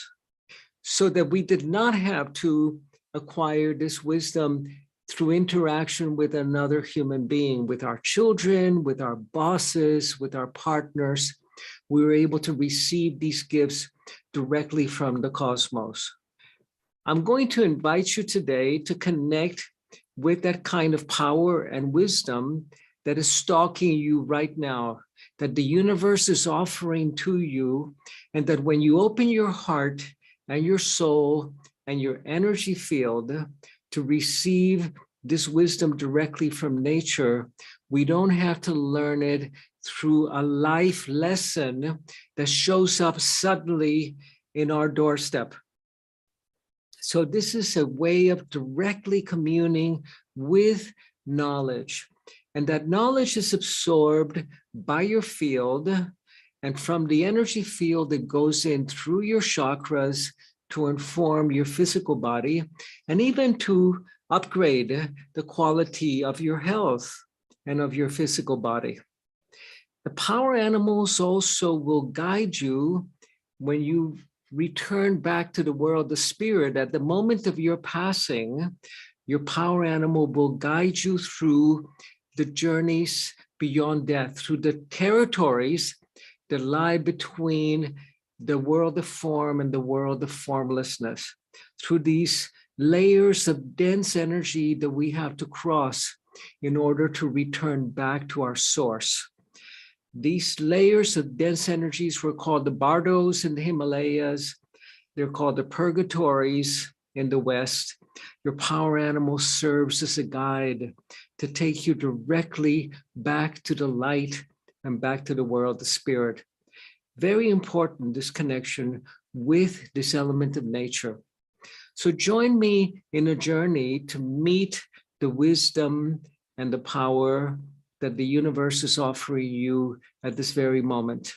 so that we did not have to acquire this wisdom through interaction with another human being, with our children, with our bosses, with our partners. We were able to receive these gifts directly from the cosmos. I'm going to invite you today to connect with that kind of power and wisdom that is stalking you right now, that the universe is offering to you, and that when you open your heart and your soul and your energy field to receive this wisdom directly from nature, we don't have to learn it through a life lesson that shows up suddenly in our doorstep. So this is a way of directly communing with knowledge. And that knowledge is absorbed by your field. And from the energy field, it goes in through your chakras to inform your physical body and even to upgrade the quality of your health and of your physical body. The power animals also will guide you when you return back to the world of spirit. At the moment of your passing, your power animal will guide you through the journeys beyond death, through the territories that lie between the world of form and the world of formlessness, through these layers of dense energy that we have to cross in order to return back to our source. These layers of dense energies were called the bardos in the Himalayas. They're called the purgatories in the West. Your power animal serves as a guide to take you directly back to the light and back to the world of spirit. Very important, this connection with this element of nature. So join me in a journey to meet the wisdom and the power that the universe is offering you at this very moment.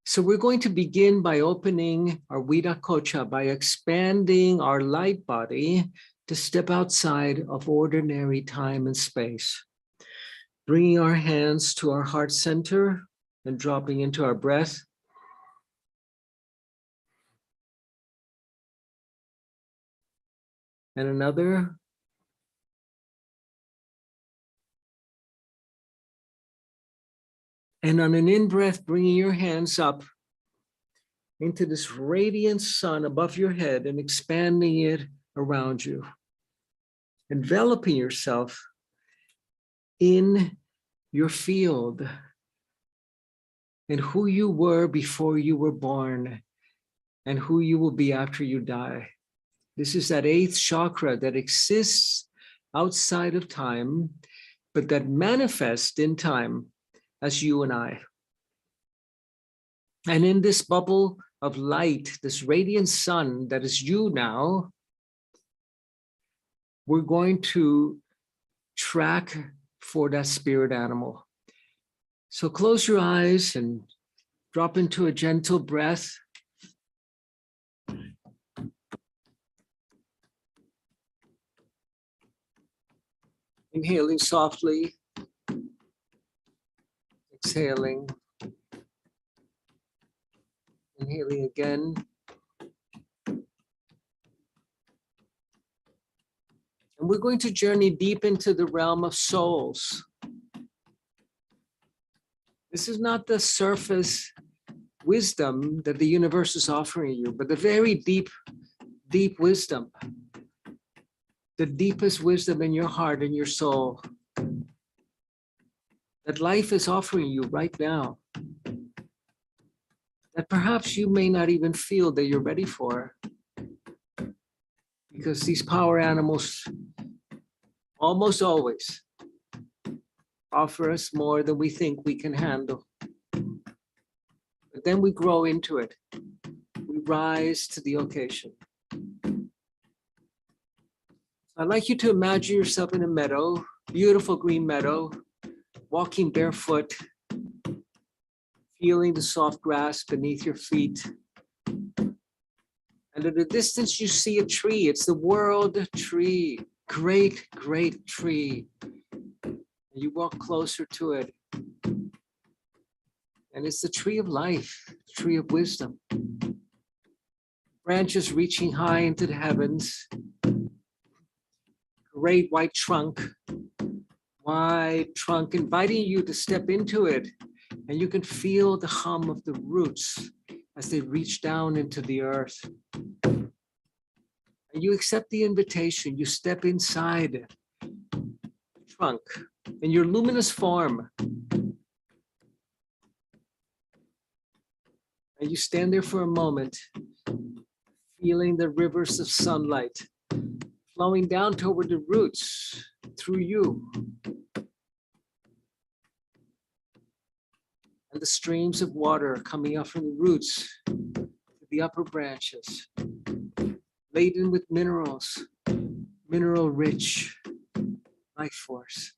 So we're going to begin by opening our Viracocha, by expanding our light body to step outside of ordinary time and space. Bringing our hands to our heart center and dropping into our breath. And another. And on an in-breath, bringing your hands up into this radiant sun above your head and expanding it around you. Enveloping yourself in your field and who you were before you were born and who you will be after you die. This is that eighth chakra that exists outside of time, but that manifests in time as you and I. And in this bubble of light, this radiant sun that is you now, we're going to track for that spirit animal. So close your eyes and drop into a gentle breath. Inhaling softly, exhaling, inhaling again. And we're going to journey deep into the realm of souls. This is not the surface wisdom that the universe is offering you, but the very deep, deep wisdom. The deepest wisdom in your heart and your soul that life is offering you right now. That perhaps you may not even feel that you're ready for. Because these power animals almost always offer us more than we think we can handle. But then we grow into it. We rise to the occasion. I'd like you to imagine yourself in a meadow, beautiful green meadow, walking barefoot, feeling the soft grass beneath your feet. And at a distance, you see a tree. It's the world tree, great, great tree. You walk closer to it. And it's the tree of life, the tree of wisdom. Branches reaching high into the heavens. Great white trunk inviting you to step into it. And you can feel the hum of the roots as they reach down into the earth. And you accept the invitation. You step inside the trunk in your luminous form. And you stand there for a moment, feeling the rivers of sunlight flowing down toward the roots through you. And the streams of water coming up from the roots to the upper branches, laden with minerals, mineral-rich life force.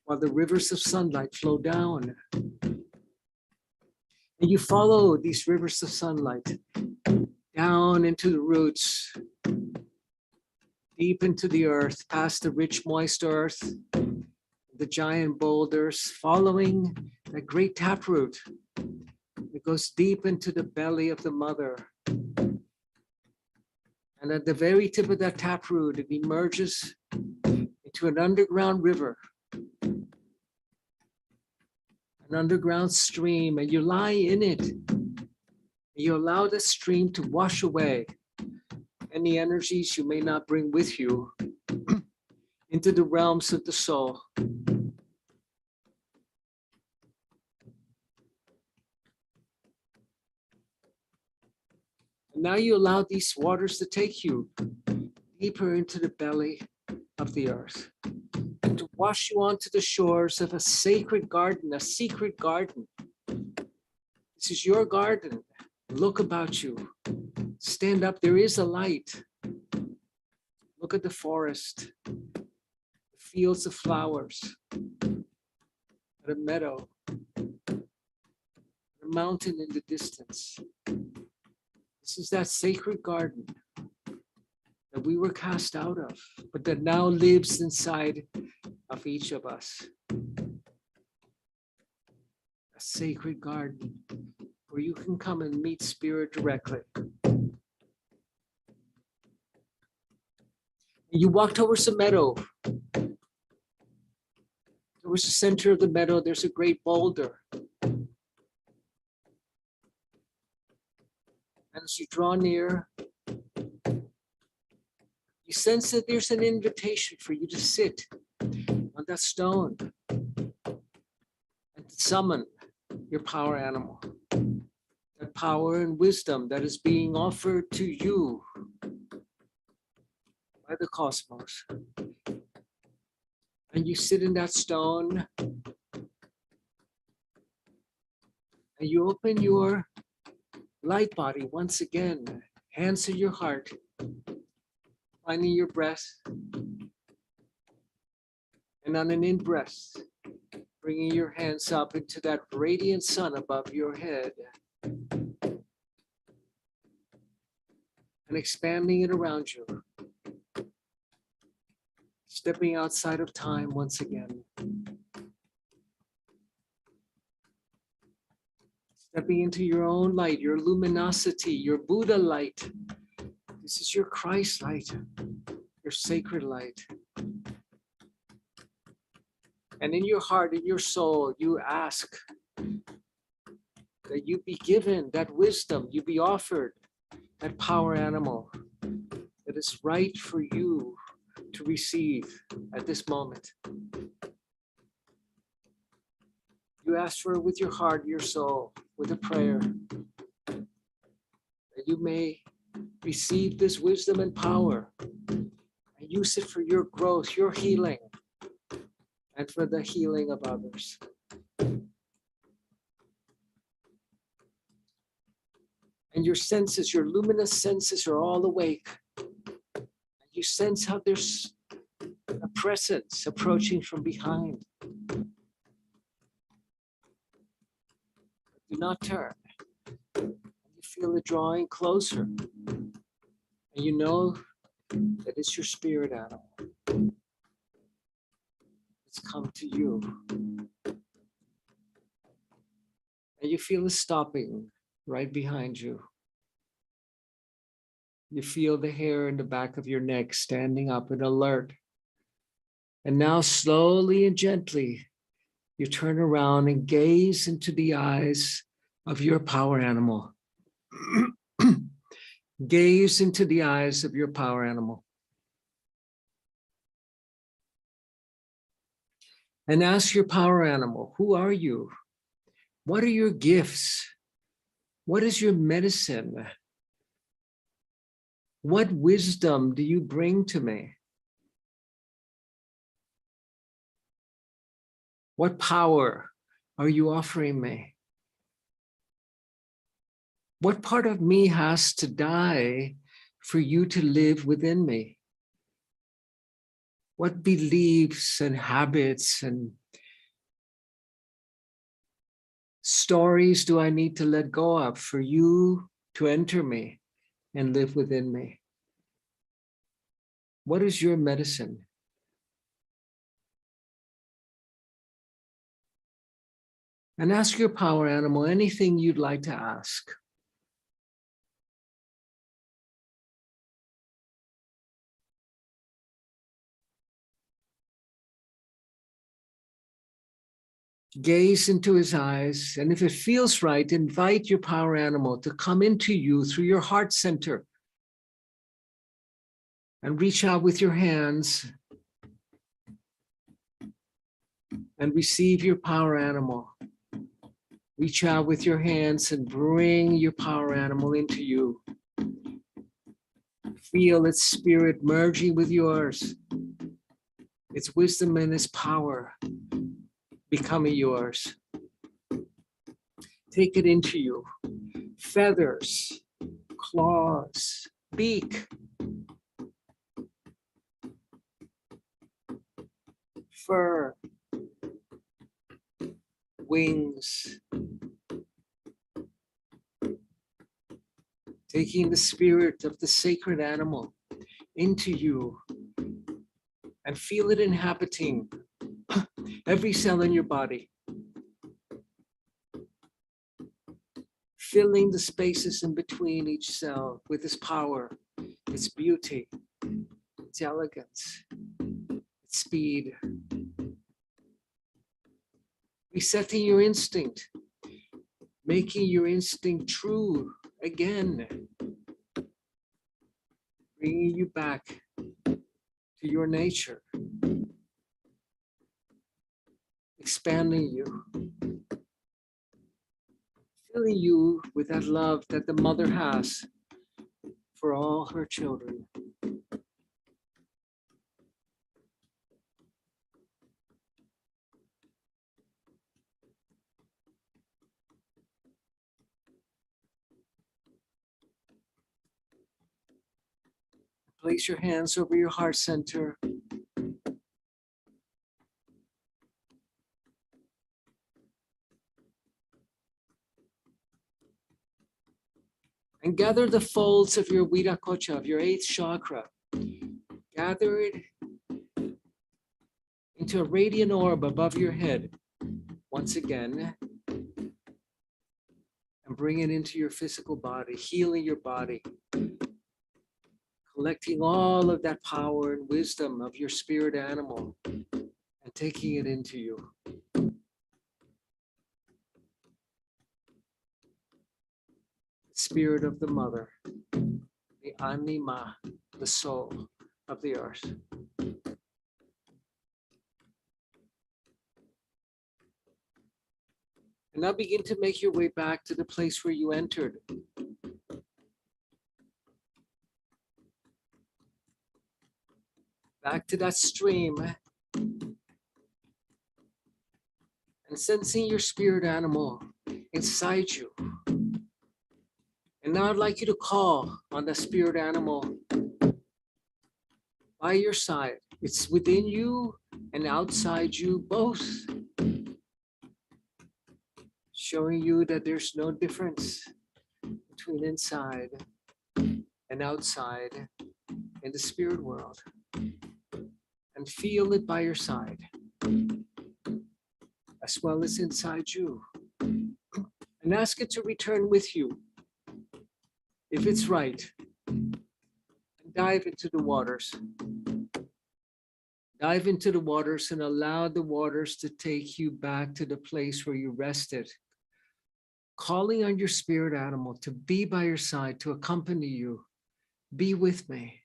While the rivers of sunlight flow down. And you follow these rivers of sunlight down into the roots, deep into the earth, past the rich, moist earth, the giant boulders, following that great taproot that goes deep into the belly of the mother. And at the very tip of that taproot, it emerges into an underground river, an underground stream, and you lie in it. You allow the stream to wash away any energies you may not bring with you into the realms of the soul. And now you allow these waters to take you deeper into the belly of the earth and to wash you onto the shores of a sacred garden, a secret garden. This is your garden. Look about you. Stand up. There is a light. Look at the forest, the fields of flowers, at a meadow, a mountain in the distance. This is that sacred garden that we were cast out of, but that now lives inside of each of us. A sacred garden where you can come and meet spirit directly. You walk towards the meadow. Towards the center of the meadow, there's a great boulder. And as you draw near, you sense that there's an invitation for you to sit on that stone and to summon your power animal. That power and wisdom that is being offered to you by the cosmos. And you sit in that stone and you open your light body once again, hands to your heart, finding your breath. And on an in-breath, bringing your hands up into that radiant sun above your head and expanding it around you. Stepping outside of time once again. Stepping into your own light, your luminosity, your Buddha light. This is your Christ light, your sacred light. And in your heart, in your soul, you ask that you be given that wisdom, you be offered that power animal that is right for you to receive at this moment. You ask for it with your heart, your soul, with a prayer, that you may receive this wisdom and power and use it for your growth, your healing, and for the healing of others. And your senses, your luminous senses are all awake. You sense how there's a presence approaching from behind. Do not turn. You feel it drawing closer. And you know that it's your spirit animal. It's come to you. And you feel it stopping right behind you. You feel the hair in the back of your neck standing up and alert. And now slowly and gently, you turn around and gaze into the eyes of your power animal. Gaze into the eyes of your power animal. And ask your power animal, who are you? What are your gifts? What is your medicine? What wisdom do you bring to me? What power are you offering me? What part of me has to die for you to live within me? What beliefs and habits and stories do I need to let go of for you to enter me and live within me? What is your medicine? And ask your power animal anything you'd like to ask. Gaze into his eyes, and if it feels right, invite your power animal to come into you through your heart center and reach out with your hands and receive your power animal. Reach out with your hands and bring your power animal into you. Feel its spirit merging with yours, its wisdom and its power becoming yours. Take it into you. Feathers, claws, beak, fur, wings. Taking the spirit of the sacred animal into you and feel it inhabiting every cell in your body, filling the spaces in between each cell with its power, its beauty, its elegance, its speed. Resetting your instinct, making your instinct true again, bringing you back to your nature, expanding you, filling you with that love that the mother has for all her children. Place your hands over your heart center. And gather the folds of your Viracocha, of your 8th chakra. Gather it into a radiant orb above your head once again, and bring it into your physical body, healing your body, collecting all of that power and wisdom of your spirit animal and taking it into you. Spirit of the mother, the anima, the soul of the earth. And now begin to make your way back to the place where you entered. Back to that stream. And sensing your spirit animal inside you. And now I'd like you to call on the spirit animal by your side. It's within you and outside you both, showing you that there's no difference between inside and outside in the spirit world. And feel it by your side, as well as inside you. And ask it to return with you, if it's right. And dive into the waters. Dive into the waters and allow the waters to take you back to the place where you rested. Calling on your spirit animal to be by your side, to accompany you. Be with me.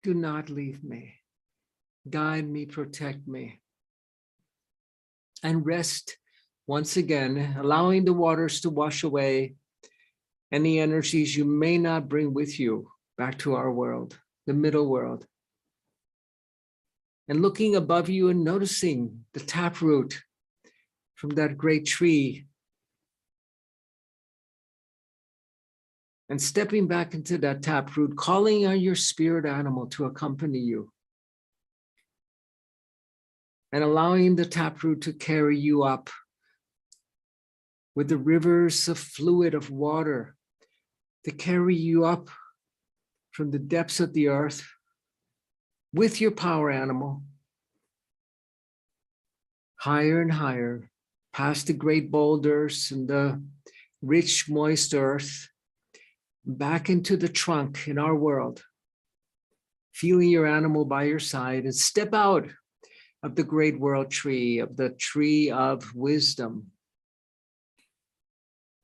Do not leave me. Guide me, protect me. And rest once again, allowing the waters to wash away any energies you may not bring with you back to our world, the middle world. And looking above you and noticing the taproot from that great tree. And stepping back into that taproot, calling on your spirit animal to accompany you. And allowing the taproot to carry you up with the rivers of fluid of water to carry you up from the depths of the earth with your power animal, higher and higher, past the great boulders and the rich, moist earth, back into the trunk in our world, feeling your animal by your side, and step out of the great world tree, of the tree of wisdom.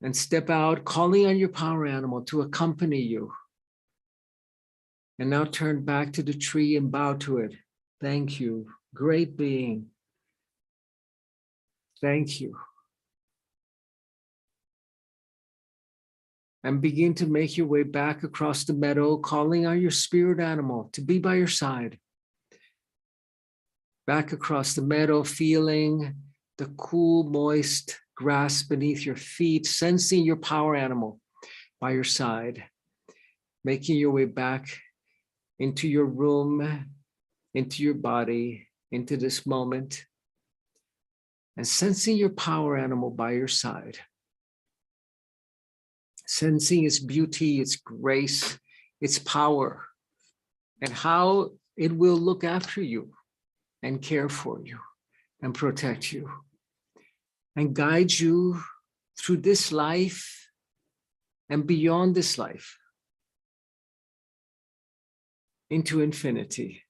And step out, calling on your power animal to accompany you. And now turn back to the tree and bow to it. Thank you, great being. Thank you. And begin to make your way back across the meadow, calling on your spirit animal to be by your side. Back across the meadow, feeling the cool, moist grass beneath your feet, sensing your power animal by your side, making your way back into your room, into your body, into this moment, and sensing your power animal by your side. Sensing its beauty, its grace, its power, and how it will look after you and care for you and protect you and guide you through this life and beyond this life into infinity.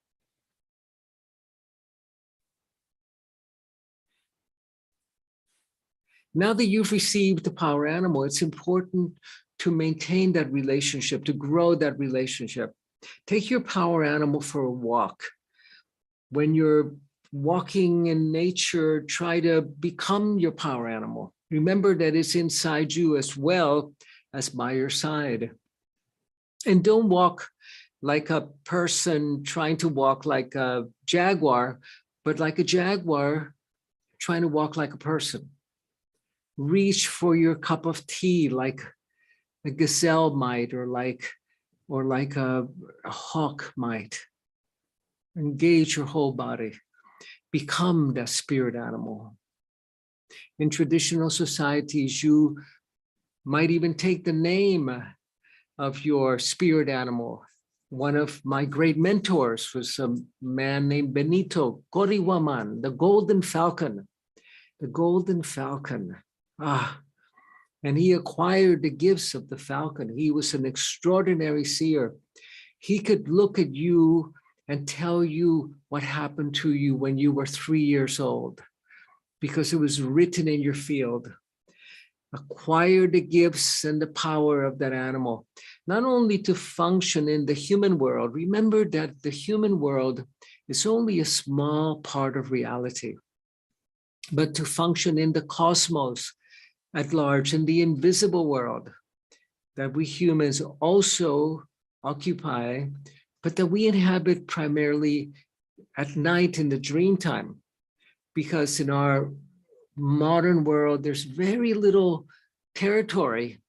Now that you've received the power animal, it's important to maintain that relationship, to grow that relationship. Take your power animal for a walk. When you're walking in nature, try to become your power animal. Remember that it's inside you as well as by your side. And don't walk like a person trying to walk like a jaguar, but like a jaguar trying to walk like a person. Reach for your cup of tea like a gazelle might, or like a hawk might. Engage your whole body. Become that spirit animal. In traditional societies, you might even take the name of your spirit animal One of my great mentors was a man named Benito Corihuaman, the Golden Falcon. The Golden Falcon. And he acquired the gifts of the falcon. He was an extraordinary seer. He could look at you and tell you what happened to you when you were 3 years old, because it was written in your field. Acquire the gifts and the power of that animal, not only to function in the human world. Remember that the human world is only a small part of reality, but to function in the cosmos at large, in the invisible world that we humans also occupy, but that we inhabit primarily at night in the dream time, because in our modern world, there's very little territory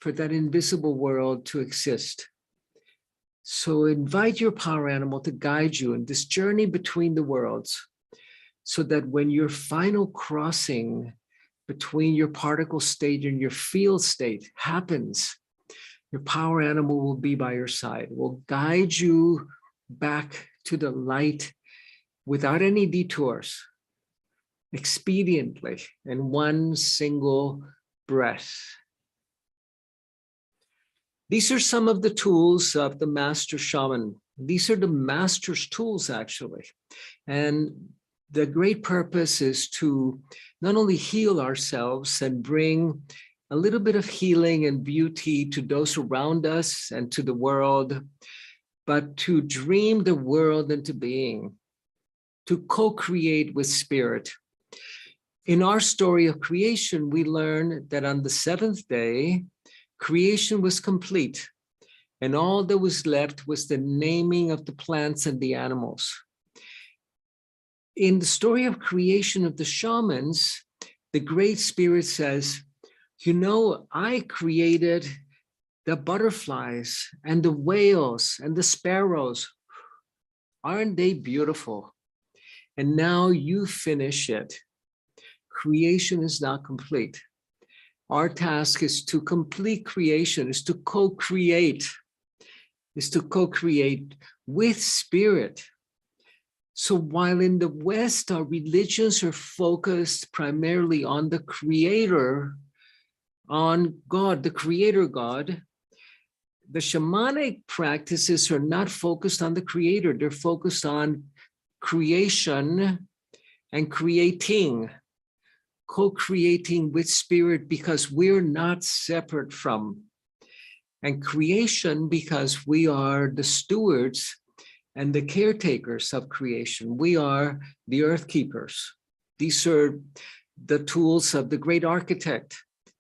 for that invisible world to exist. So invite your power animal to guide you in this journey between the worlds, so that when your final crossing between your particle state and your field state happens, your power animal will be by your side, will guide you back to the light without any detours, expediently, in one single breath. These are some of the tools of the master shaman. These are the master's tools, actually. And the great purpose is to not only heal ourselves and bring a little bit of healing and beauty to those around us and to the world, but to dream the world into being, to co-create with spirit. In our story of creation, we learn that on the seventh day, creation was complete, and all that was left was the naming of the plants and the animals. In the story of creation of the shamans, the Great Spirit says, you know, I created the butterflies and the whales and the sparrows. Aren't they beautiful? And now you finish it. Creation is not complete. Our task is to complete creation, is to co-create with spirit. So while in the West, our religions are focused primarily on the creator, on God, the creator God, the shamanic practices are not focused on the creator. They're focused on creation and creating, co-creating with spirit, because we're not separate from, and creation because we are the stewards and the caretakers of creation. We are the earth keepers. These are the tools of the great architect,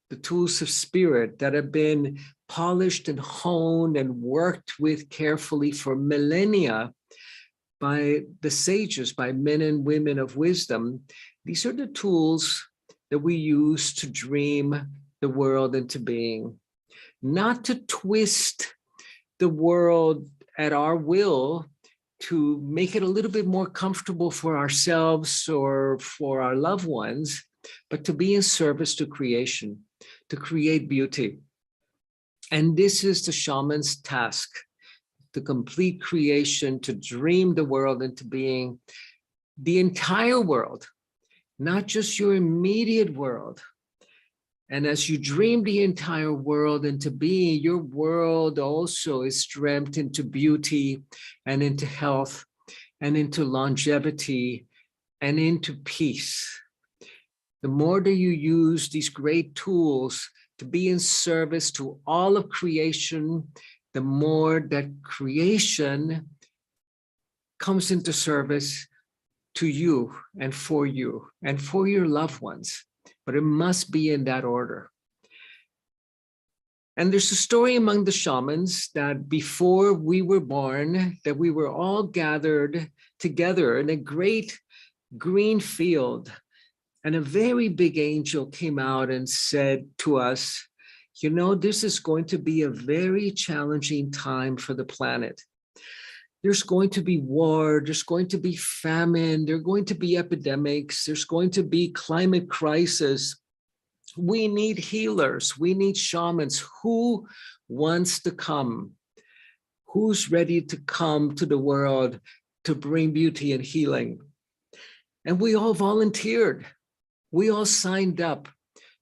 the tools of spirit that have been polished and honed and worked with carefully for millennia by the sages, by men and women of wisdom. These are the tools that we use to dream the world into being, not to twist the world at our will to make it a little bit more comfortable for ourselves or for our loved ones, but to be in service to creation, to create beauty. And this is the shaman's task, to complete creation, to dream the world into being, the entire world, not just your immediate world. And as you dream the entire world into being, your world also is dreamt into beauty and into health and into longevity and into peace. The more that you use these great tools to be in service to all of creation, the more that creation comes into service to you and for your loved ones. But it must be in that order. And there's a story among the shamans that before we were born, that we were all gathered together in a great green field. And a very big angel came out and said to us, you know, this is going to be a very challenging time for the planet. There's going to be war, there's going to be famine, there are going to be epidemics, there's going to be climate crisis. We need healers, we need shamans. Who wants to come? Who's ready to come to the world to bring beauty and healing? And we all volunteered. We all signed up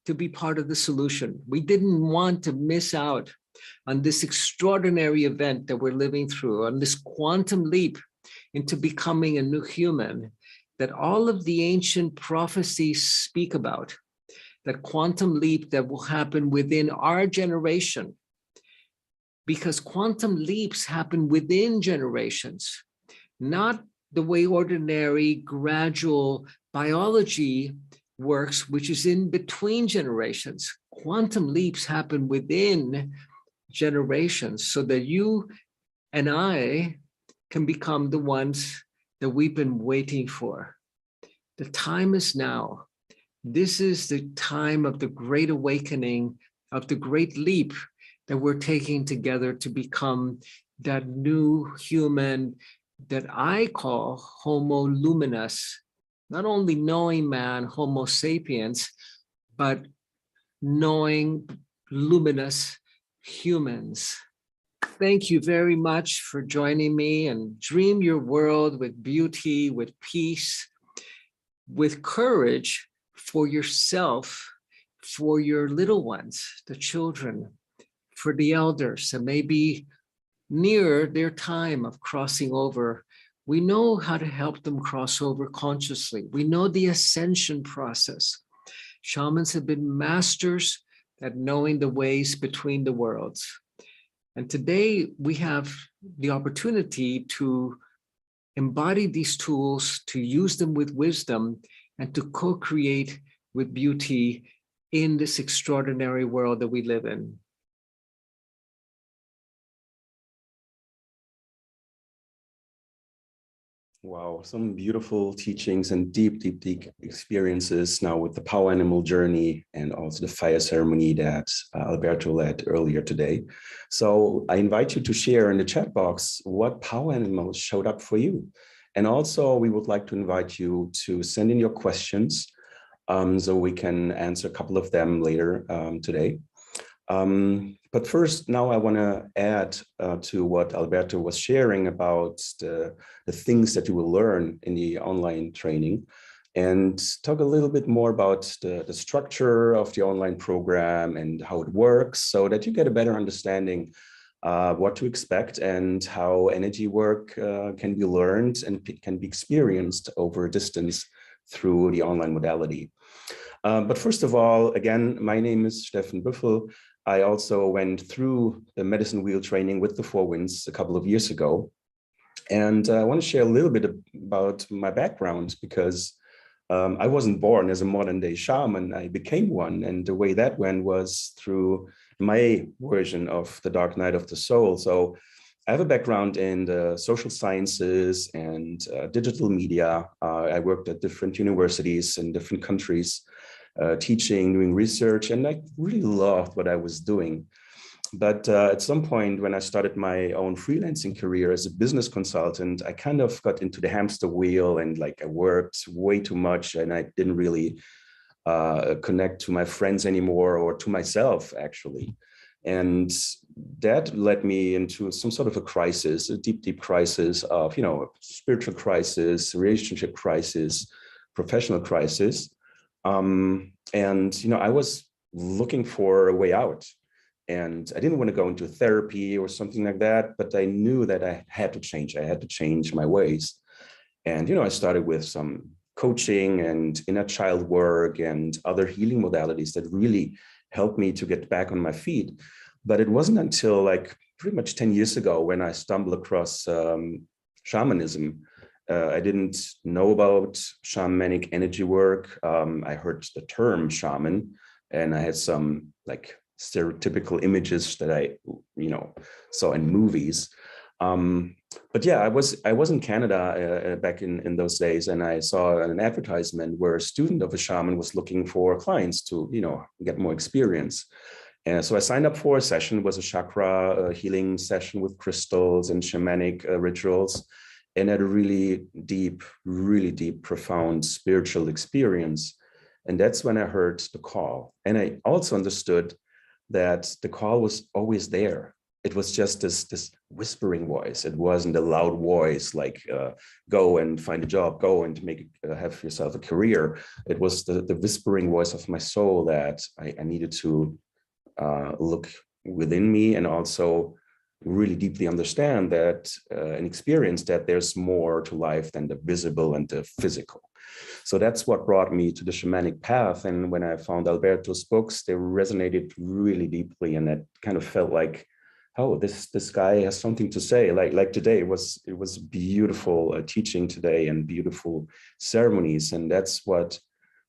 to be part of the solution. We didn't want to miss out on this extraordinary event that we're living through, on this quantum leap into becoming a new human that all of the ancient prophecies speak about, that quantum leap that will happen within our generation. Because quantum leaps happen within generations, not the way ordinary gradual biology works, which is in between generations. Quantum leaps happen within generations so that you and I can become the ones that we've been waiting for. The time is now. This is the time of the great awakening, of the great leap that we're taking together to become that new human that I call Homo luminous, not only knowing man, Homo sapiens, but knowing luminous humans. Thank you very much for joining me, and dream your world with beauty, with peace, with courage for yourself, for your little ones, the children, for the elders that may be near their time of crossing over. We know how to help them cross over consciously. We know the ascension process. Shamans have been masters at knowing the ways between the worlds. And today we have the opportunity to embody these tools, to use them with wisdom, and to co-create with beauty in this extraordinary world that we live in. Wow, some beautiful teachings and deep, deep, deep experiences now with the power animal journey and also the fire ceremony that Alberto led earlier today. So I invite you to share in the chat box what power animals showed up for you. And also we would like to invite you to send in your questions so we can answer a couple of them later today. But first, now I want to add to what Alberto was sharing about the things that you will learn in the online training and talk a little bit more about the structure of the online program and how it works so that you get a better understanding what to expect and how energy work can be learned and can be experienced over a distance through the online modality. But first of all, again, my name is Stefan Büffel. I also went through the medicine wheel training with the Four Winds a couple of years ago. And I want to share a little bit about my background because I wasn't born as a modern day shaman. I became one. And the way that went was through my version of the dark night of the soul. So I have a background in the social sciences and digital media. I worked at different universities in different countries. Teaching, doing research, and I really loved what I was doing. But at some point when I started my own freelancing career as a business consultant, I kind of got into the hamster wheel and like I worked way too much and I didn't really connect to my friends anymore or to myself actually. And that led me into some sort of a crisis, a deep, deep crisis of, you know, spiritual crisis, relationship crisis, professional crisis. And, you know, I was looking for a way out and I didn't want to go into therapy or something like that, but I knew that I had to change. I had to change my ways. And, you know, I started with some coaching and inner child work and other healing modalities that really helped me to get back on my feet. But it wasn't until like pretty much 10 years ago when I stumbled across shamanism. I didn't know about shamanic energy work. I heard the term shaman and I had some like stereotypical images that I, you know, saw in movies. But yeah, I was in Canada back in those days, and I saw an advertisement where a student of a shaman was looking for clients to, you know, get more experience. And so I signed up for a session. It was a chakra healing session with crystals and shamanic rituals. And had a really deep, profound spiritual experience. And that's when I heard the call. And I also understood that the call was always there. it was just this whispering voice. It wasn't a loud voice like go and find a job, go and have yourself a career. It was the whispering voice of my soul that I needed to look within me and also really deeply understand that and experience that there's more to life than the visible and the physical. So that's what brought me to the shamanic path. And when I found Alberto's books, they resonated really deeply, and it kind of felt like, oh, this guy has something to say. Like today, it was beautiful teaching today and beautiful ceremonies, and that's what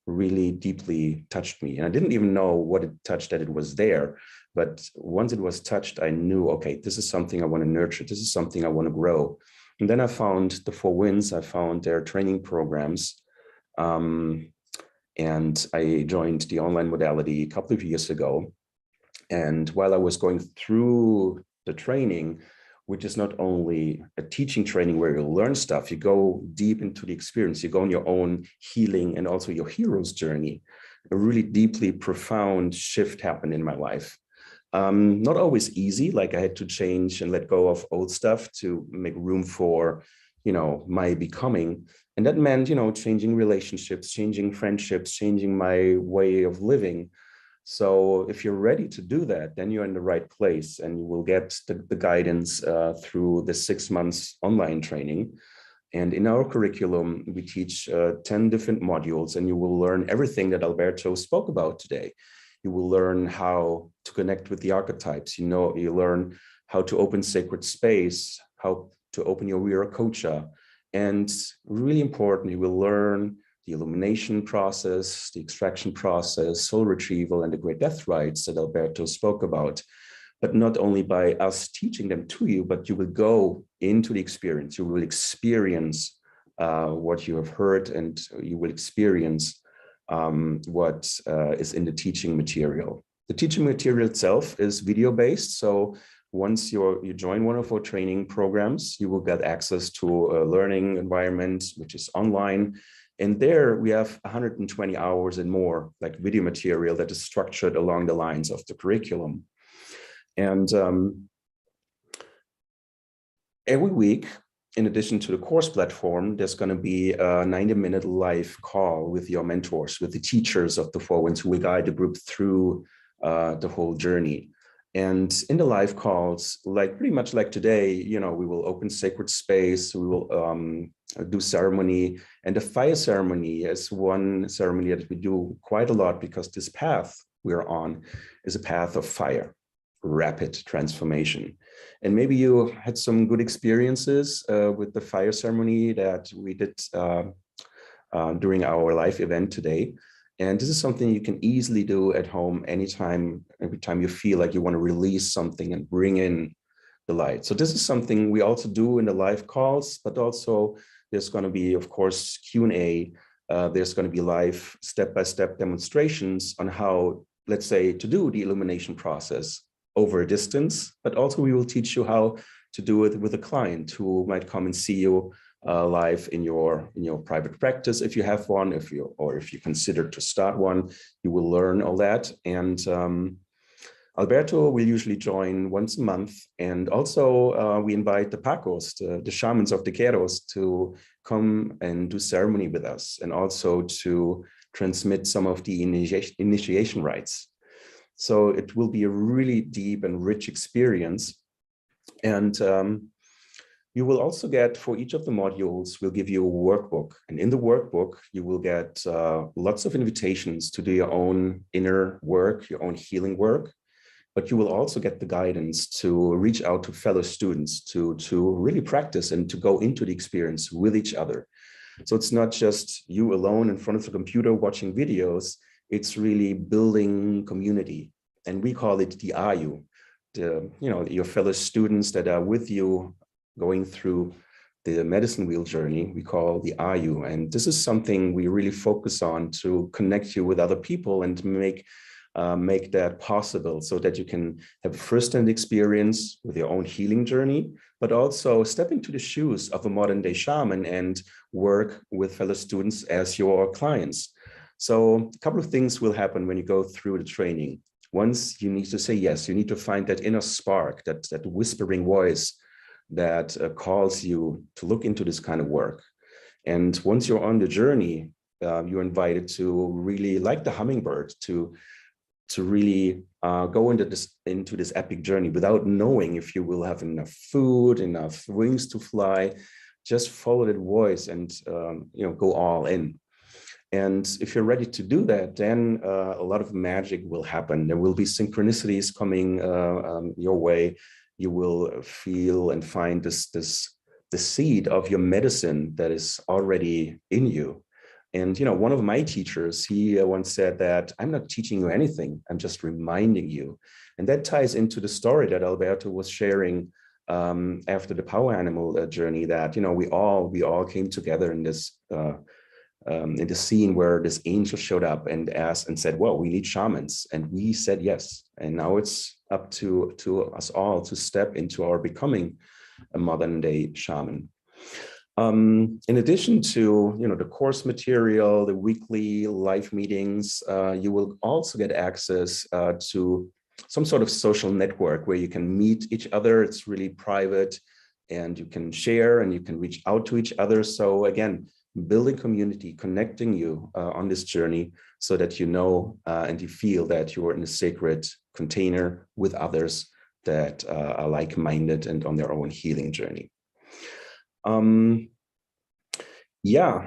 really deeply touched me. And I didn't even know what it touched, that it was there. But once it was touched, I knew, okay, this is something I want to nurture. This is something I want to grow. And then I found the Four Winds. I found their training programs. And I joined the online modality a couple of years ago. And while I was going through the training, which is not only a teaching training where you learn stuff, you go deep into the experience, you go on your own healing and also your hero's journey. A really deeply profound shift happened in my life. Not always easy, like I had to change and let go of old stuff to make room for, my becoming. And that meant, changing relationships, changing friendships, changing my way of living. So if you're ready to do that, then you're in the right place, and you will get the guidance through the 6 months online training. And in our curriculum, we teach 10 different modules, and you will learn everything that Alberto spoke about today. You will learn how to connect with the archetypes. You learn how to open sacred space, how to open your Viracocha. And really important, you will learn the illumination process, the extraction process, soul retrieval, and the great death rites that Alberto spoke about. But not only by us teaching them to you, but you will go into the experience. You will experience what you have heard, and you will experience what is in the teaching material. The teaching material itself is video-based. So once you join one of our training programs, you will get access to a learning environment, which is online. And there we have 120 hours and more, like video material that is structured along the lines of the curriculum. And every week, in addition to the course platform, there's going to be a 90-minute live call with your mentors, with the teachers of the Four Winds, who will guide the group through the whole journey. And in the live calls, pretty much like today, we will open sacred space, we will do ceremony. And the fire ceremony is one ceremony that we do quite a lot, because this path we're on is a path of fire, rapid transformation. And maybe you had some good experiences with the fire ceremony that we did during our live event today. And this is something you can easily do at home anytime, every time you feel like you want to release something and bring in the light. So this is something we also do in the live calls, but also there's going to be, of course, Q&A. There's going to be live step-by-step demonstrations on how, let's say, to do the illumination process over a distance, but also we will teach you how to do it with a client who might come and see you live in your private practice, if you have one, if you consider to start one. You will learn all that. And Alberto will usually join once a month, and also we invite the Pacos, the shamans of the Queros, to come and do ceremony with us, and also to transmit some of the initiation rites. So it will be a really deep and rich experience. And you will also get, for each of the modules, we'll give you a workbook. And in the workbook, you will get lots of invitations to do your own inner work, your own healing work. But you will also get the guidance to reach out to fellow students, to really practice and to go into the experience with each other. So it's not just you alone in front of the computer watching videos. It's really building community. And we call it the Ayu, your fellow students that are with you going through the medicine wheel journey. We call the Ayu. And this is something we really focus on, to connect you with other people and make that possible, so that you can have a first-hand experience with your own healing journey, but also step into the shoes of a modern-day shaman and work with fellow students as your clients. So a couple of things will happen when you go through the training. once you need to say yes, you need to find that inner spark, that whispering voice that calls you to look into this kind of work. And once you're on the journey, you're invited to really, like the hummingbird, to really go into this epic journey without knowing if you will have enough food, enough wings to fly. Just follow that voice and go all in. And if you're ready to do that, then a lot of magic will happen. There will be synchronicities coming your way. You will feel and find the seed of your medicine that is already in you. And one of my teachers, he once said that I'm not teaching you anything, I'm just reminding you. And that ties into the story that Alberto was sharing after the power animal journey, that we all came together in this in the scene where this angel showed up and asked and said, well, we need shamans. And we said yes. And now it's up to us all to step into our becoming a modern day shaman. In addition to the course material, the weekly live meetings, you will also get access to some sort of social network where you can meet each other. It's really private, and you can share and you can reach out to each other. So again, building community, connecting you on this journey so that and you feel that you're in a sacred container with others that are like-minded and on their own healing journey.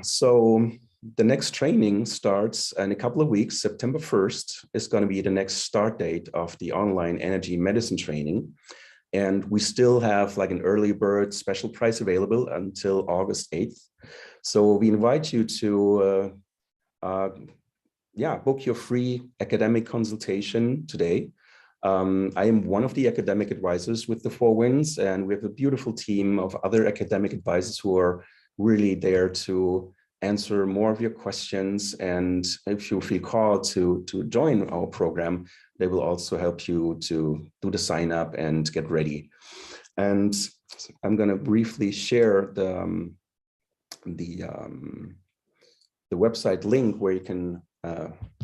So the next training starts in a couple of weeks. September 1st is going to be the next start date of the online energy medicine training. And we still have like an early bird special price available until August 8th. So we invite you to book your free academic consultation today. I am one of the academic advisors with the Four Winds, and we have a beautiful team of other academic advisors who are really there to answer more of your questions. And if you feel called to join our program, they will also help you to do the sign up and get ready. And I'm going to briefly share the website link where you can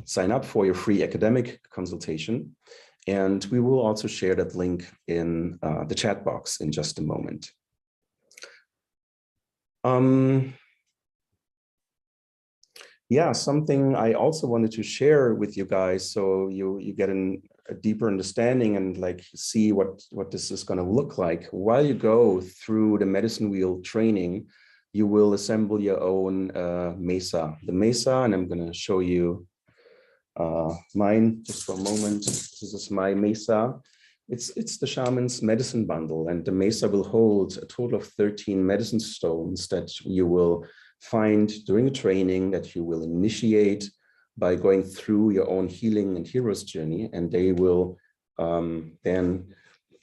sign up for your free academic consultation. And we will also share that link in the chat box in just a moment. Something I also wanted to share with you guys, so you get a deeper understanding and like see what this is going to look like. While you go through the medicine wheel training, you will assemble your own mesa. The mesa, and I'm going to show you mine just for a moment. This is my mesa. It's the shaman's medicine bundle, and the mesa will hold a total of 13 medicine stones that you will find during the training, that you will initiate by going through your own healing and hero's journey, and they will then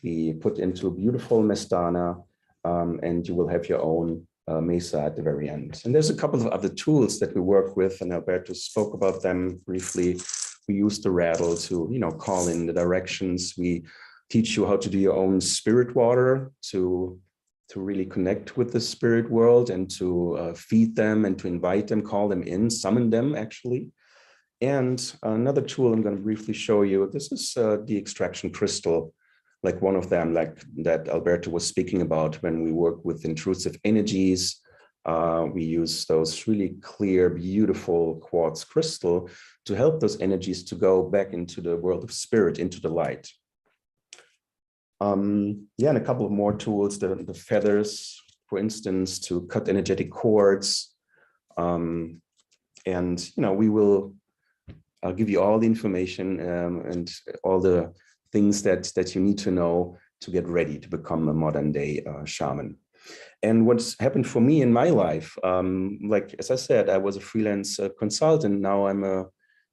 be put into a beautiful mestana, and you will have your own mesa at the very end. And there's a couple of other tools that we work with, and Alberto spoke about them briefly. We use the rattle to call in the directions. We teach you how to do your own spirit water to really connect with the spirit world and to feed them and to invite them, call them in, summon them actually. And another tool I'm going to briefly show you, this is the extraction crystal, like one of them, like that Alberto was speaking about. When we work with intrusive energies, we use those really clear, beautiful quartz crystal to help those energies to go back into the world of spirit, into the light. And a couple of more tools, the feathers, for instance, to cut energetic cords. And we will give you all the information and all the things that you need to know to get ready to become a modern day shaman. And what's happened for me in my life, like as I said, I was a freelance consultant. Now I'm a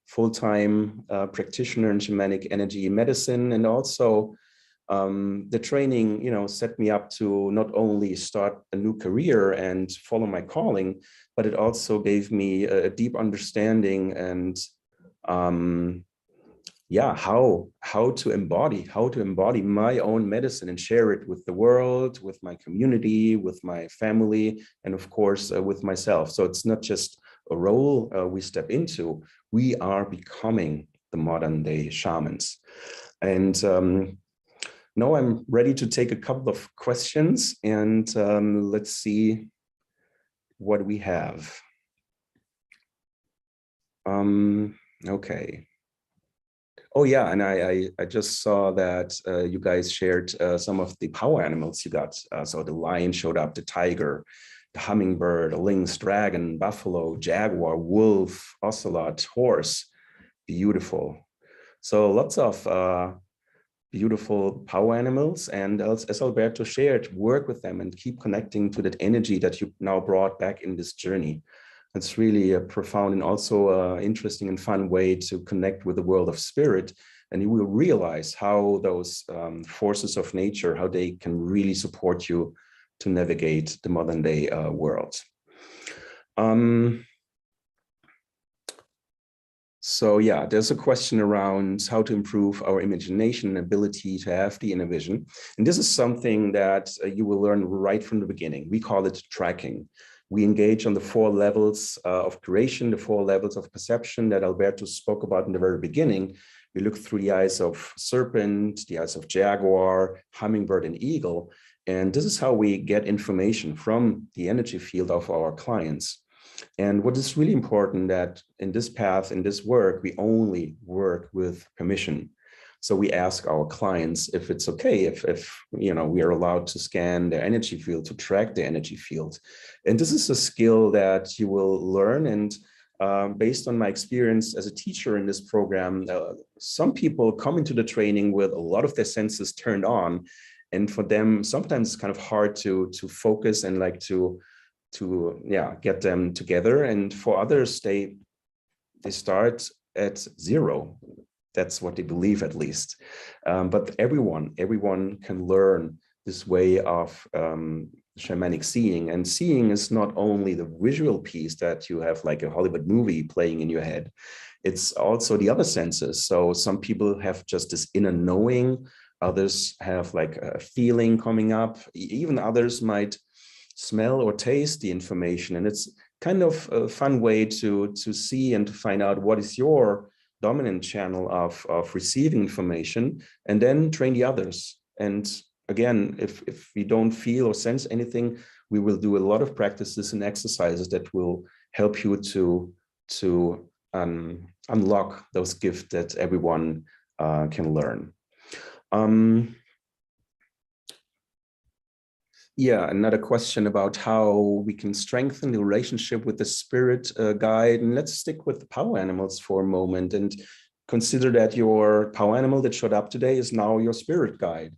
full-time practitioner in shamanic energy medicine, and also the training, set me up to not only start a new career and follow my calling, but it also gave me a deep understanding and how to embody my own medicine and share it with the world, with my community, with my family, and of course with myself. So it's not just a role we step into, we are becoming the modern day shamans. And now I'm ready to take a couple of questions, and let's see what we have. Okay. Oh yeah, and I just saw that you guys shared some of the power animals you got. So the lion showed up, the tiger, the hummingbird, a lynx, dragon, buffalo, jaguar, wolf, ocelot, horse. Beautiful. So lots of beautiful power animals, and as Alberto shared, work with them and keep connecting to that energy that you now brought back in this journey. It's really a profound and also interesting and fun way to connect with the world of spirit. And you will realize how those forces of nature, how they can really support you to navigate the modern day world. So yeah, there's a question around how to improve our imagination and ability to have the inner vision. And this is something that you will learn right from the beginning. We call it tracking. We engage on the 4 levels of creation, the 4 levels of perception that Alberto spoke about in the very beginning. We look through the eyes of serpent, the eyes of jaguar, hummingbird, and eagle. And this is how we get information from the energy field of our clients. And what is really important that in this path, in this work, we only work with permission. So we ask our clients if it's okay, if you know, we are allowed to scan their energy field, to track the energy field. And this is a skill that you will learn. And based on my experience as a teacher in this program, some people come into the training with a lot of their senses turned on. And for them, sometimes it's kind of hard to focus and like to get them together. And for others, they start at 0. That's what they believe, at least. But everyone can learn this way of shamanic seeing. And seeing is not only the visual piece that you have like a Hollywood movie playing in your head, it's also the other senses. So some people have just this inner knowing, others have like a feeling coming up, even others might smell or taste the information. And it's kind of a fun way to see and to find out what is your dominant channel of receiving information, and then train the others. And again, if we don't feel or sense anything, we will do a lot of practices and exercises that will help you to unlock those gifts that everyone can learn. Yeah, another question about how we can strengthen the relationship with the spirit guide. And let's stick with the power animals for a moment and consider that your power animal that showed up today is now your spirit guide.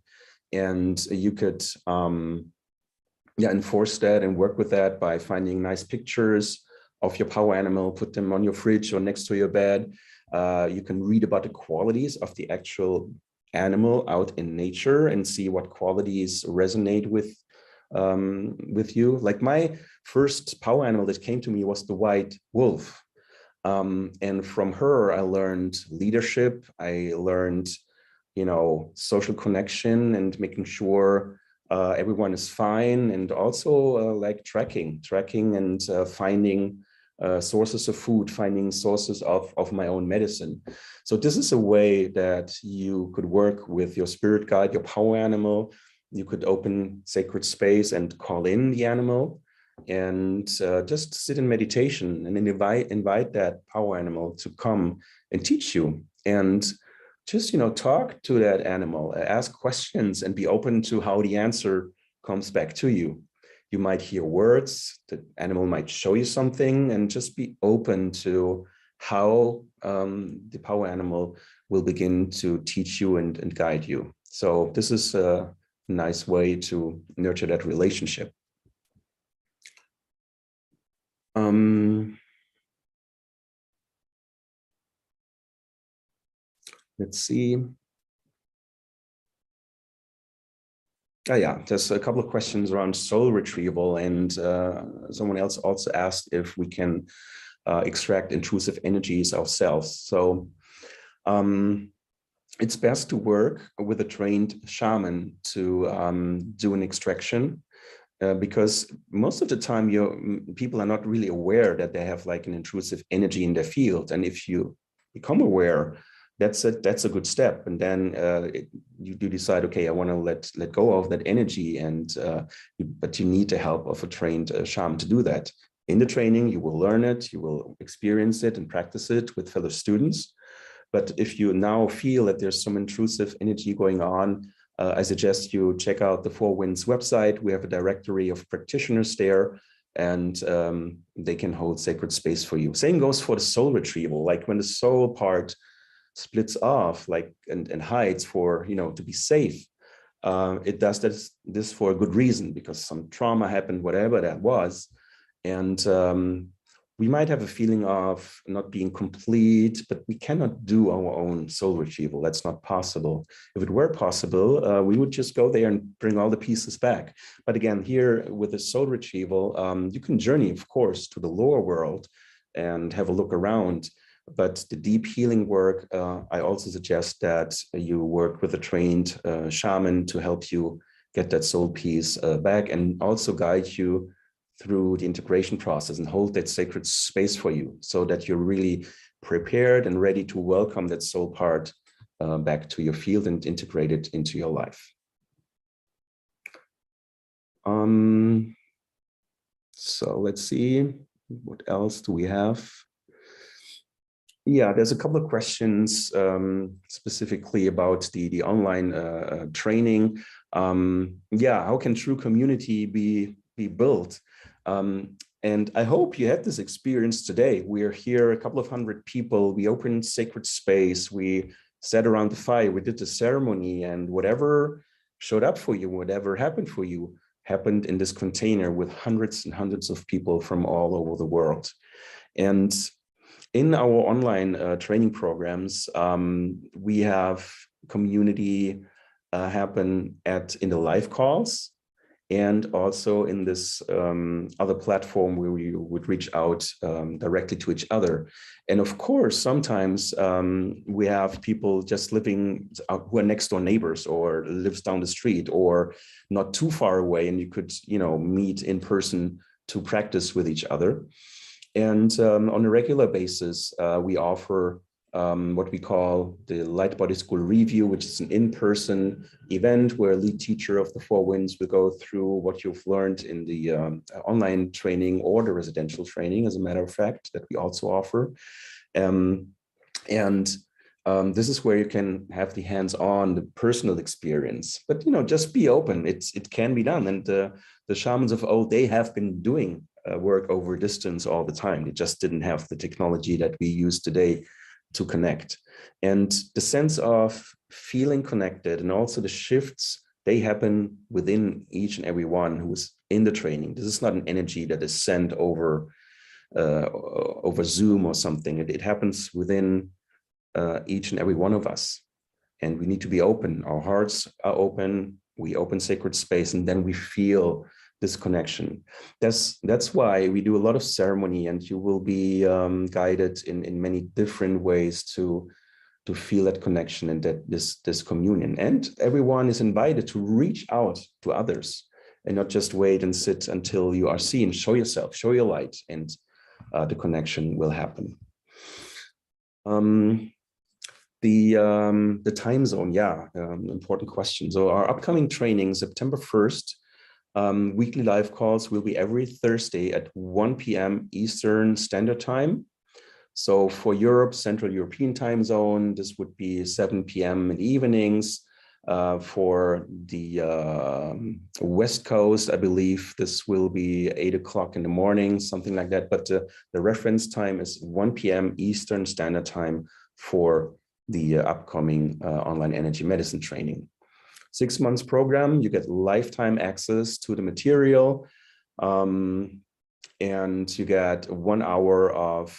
And you could enforce that and work with that by finding nice pictures of your power animal, put them on your fridge or next to your bed. You can read about the qualities of the actual animal out in nature and see what qualities resonate with you. Like my first power animal that came to me was the white wolf. And from her, I learned leadership. I learned, you know, social connection and making sure everyone is fine. And also like tracking and finding sources of food, finding sources of my own medicine. So this is a way that you could work with your spirit guide, your power animal. You could open sacred space and call in the animal and just sit in meditation and then invite that power animal to come and teach you. And just, you know, talk to that animal, ask questions and be open to how the answer comes back to you. You might hear words, the animal might show you something, and just be open to how the power animal will begin to teach you and guide you. So this is a nice way to nurture that relationship. Let's see. Oh, yeah, there's a couple of questions around soul retrieval, and someone else also asked if we can extract intrusive energies ourselves. So it's best to work with a trained shaman to do an extraction, because most of the time people are not really aware that they have like an intrusive energy in their field. And if you become aware, that's a good step. And then you do decide, okay, I want to let go of that energy, and but you need the help of a trained shaman to do that. In the training, you will learn it, you will experience it and practice it with fellow students. But if you now feel that there's some intrusive energy going on, I suggest you check out the Four Winds website. We have a directory of practitioners there, and they can hold sacred space for you. Same goes for the soul retrieval. Like when the soul part splits off, like and hides for, to be safe, it does this for a good reason, because some trauma happened, whatever that was. And we might have a feeling of not being complete, but we cannot do our own soul retrieval. That's not possible. If it were possible, we would just go there and bring all the pieces back. But again, here with the soul retrieval, you can journey, of course, to the lower world and have a look around. But the deep healing work, I also suggest that you work with a trained shaman to help you get that soul piece back, and also guide you through the integration process and hold that sacred space for you, so that you're really prepared and ready to welcome that soul part back to your field and integrate it into your life. So let's see, what else do we have? Yeah, there's a couple of questions specifically about the online training. Yeah, how can true community be built? And I hope you had this experience today. We're here, a couple of hundred people. We opened sacred space. We sat around the fire. We did the ceremony, and whatever showed up for you, whatever happened for you, happened in this container with hundreds and hundreds of people from all over the world. And in our online training programs, we have community happen in the live calls, and also in this other platform where we would reach out directly to each other. And of course, sometimes we have people just living who are next door neighbors, or lives down the street, or not too far away, and you could meet in person to practice with each other. And on a regular basis, we offer what we call the Light Body School Review, which is an in-person event where a lead teacher of the Four Winds will go through what you've learned in the online training or the residential training, as a matter of fact, that we also offer. This is where you can have the hands-on, the personal experience. But just be open. It can be done. And the shamans of old, they have been doing work over distance all the time. They just didn't have the technology that we use today to connect. And the sense of feeling connected, and also the shifts, they happen within each and every one who is in the training. This is not an energy that is sent over Zoom or something. It happens within each and every one of us. And we need to be open. Our hearts are open. We open sacred space, and then we feel this connection. That's why we do a lot of ceremony, and you will be guided in many different ways to feel that connection and that this communion. And everyone is invited to reach out to others, and not just wait and sit until you are seen. Show yourself, show your light, and the connection will happen. The time zone, yeah, important question. So our upcoming training, September 1st, weekly live calls will be every Thursday at 1 p.m. Eastern Standard Time. So for Europe, Central European time zone, this would be 7 p.m. in the evenings. For the West Coast, I believe this will be 8 o'clock in the morning, something like that. But the reference time is 1 p.m. Eastern Standard Time for the upcoming online energy medicine training. 6 months program, you get lifetime access to the material, and you get 1 hour of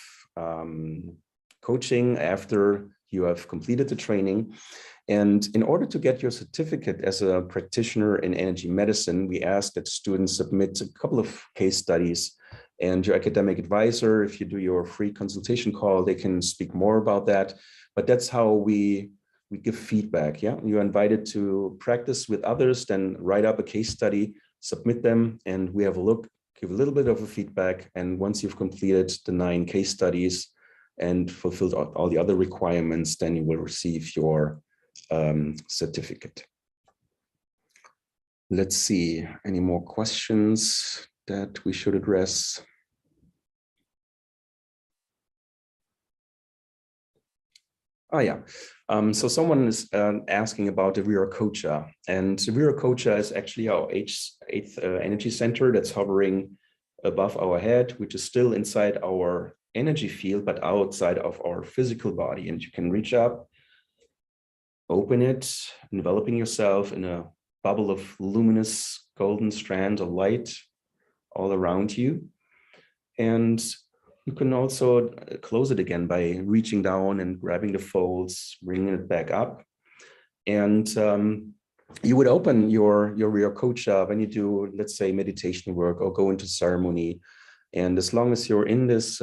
coaching after you have completed the training. And in order to get your certificate as a practitioner in energy medicine, we ask that students submit a couple of case studies, and your academic advisor, if you do your free consultation call, they can speak more about that. But that's how we give feedback. Yeah, you're invited to practice with others, then write up a case study, submit them, and we have a look, give a little bit of a feedback. And once you've completed the 9 case studies, and fulfilled all the other requirements, then you will receive your certificate. Let's see, any more questions that we should address? Oh yeah, so someone is asking about the Viracocha, and the Viracocha is actually our eighth energy center that's hovering above our head, which is still inside our energy field, but outside of our physical body. And you can reach up, open it, enveloping yourself in a bubble of luminous golden strand of light all around you. And you can also close it again by reaching down and grabbing the folds, bringing it back up. And you would open your Viracocha when you do, let's say, meditation work or go into ceremony. And as long as you're in this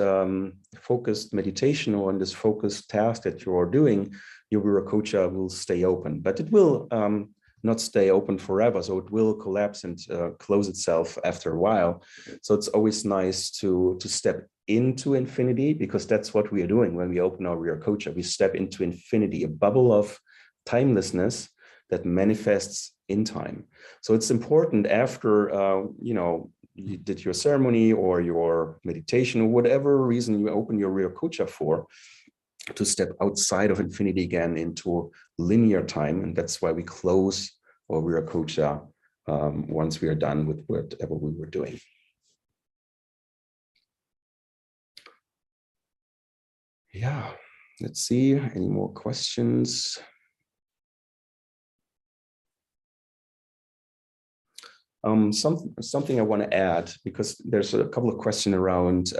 focused meditation or in this focused task that you're doing, your Viracocha will stay open. But it will not stay open forever. So it will collapse and close itself after a while. So it's always nice to step into infinity, because that's what we are doing when we open our Viracocha. We step into infinity, a bubble of timelessness that manifests in time. So it's important after, you did your ceremony or your meditation or whatever reason you open your Viracocha for, to step outside of infinity again into linear time. And that's why we close our Viracocha once we are done with whatever we were doing. Yeah, let's see, any more questions? Something I want to add, because there's a couple of questions around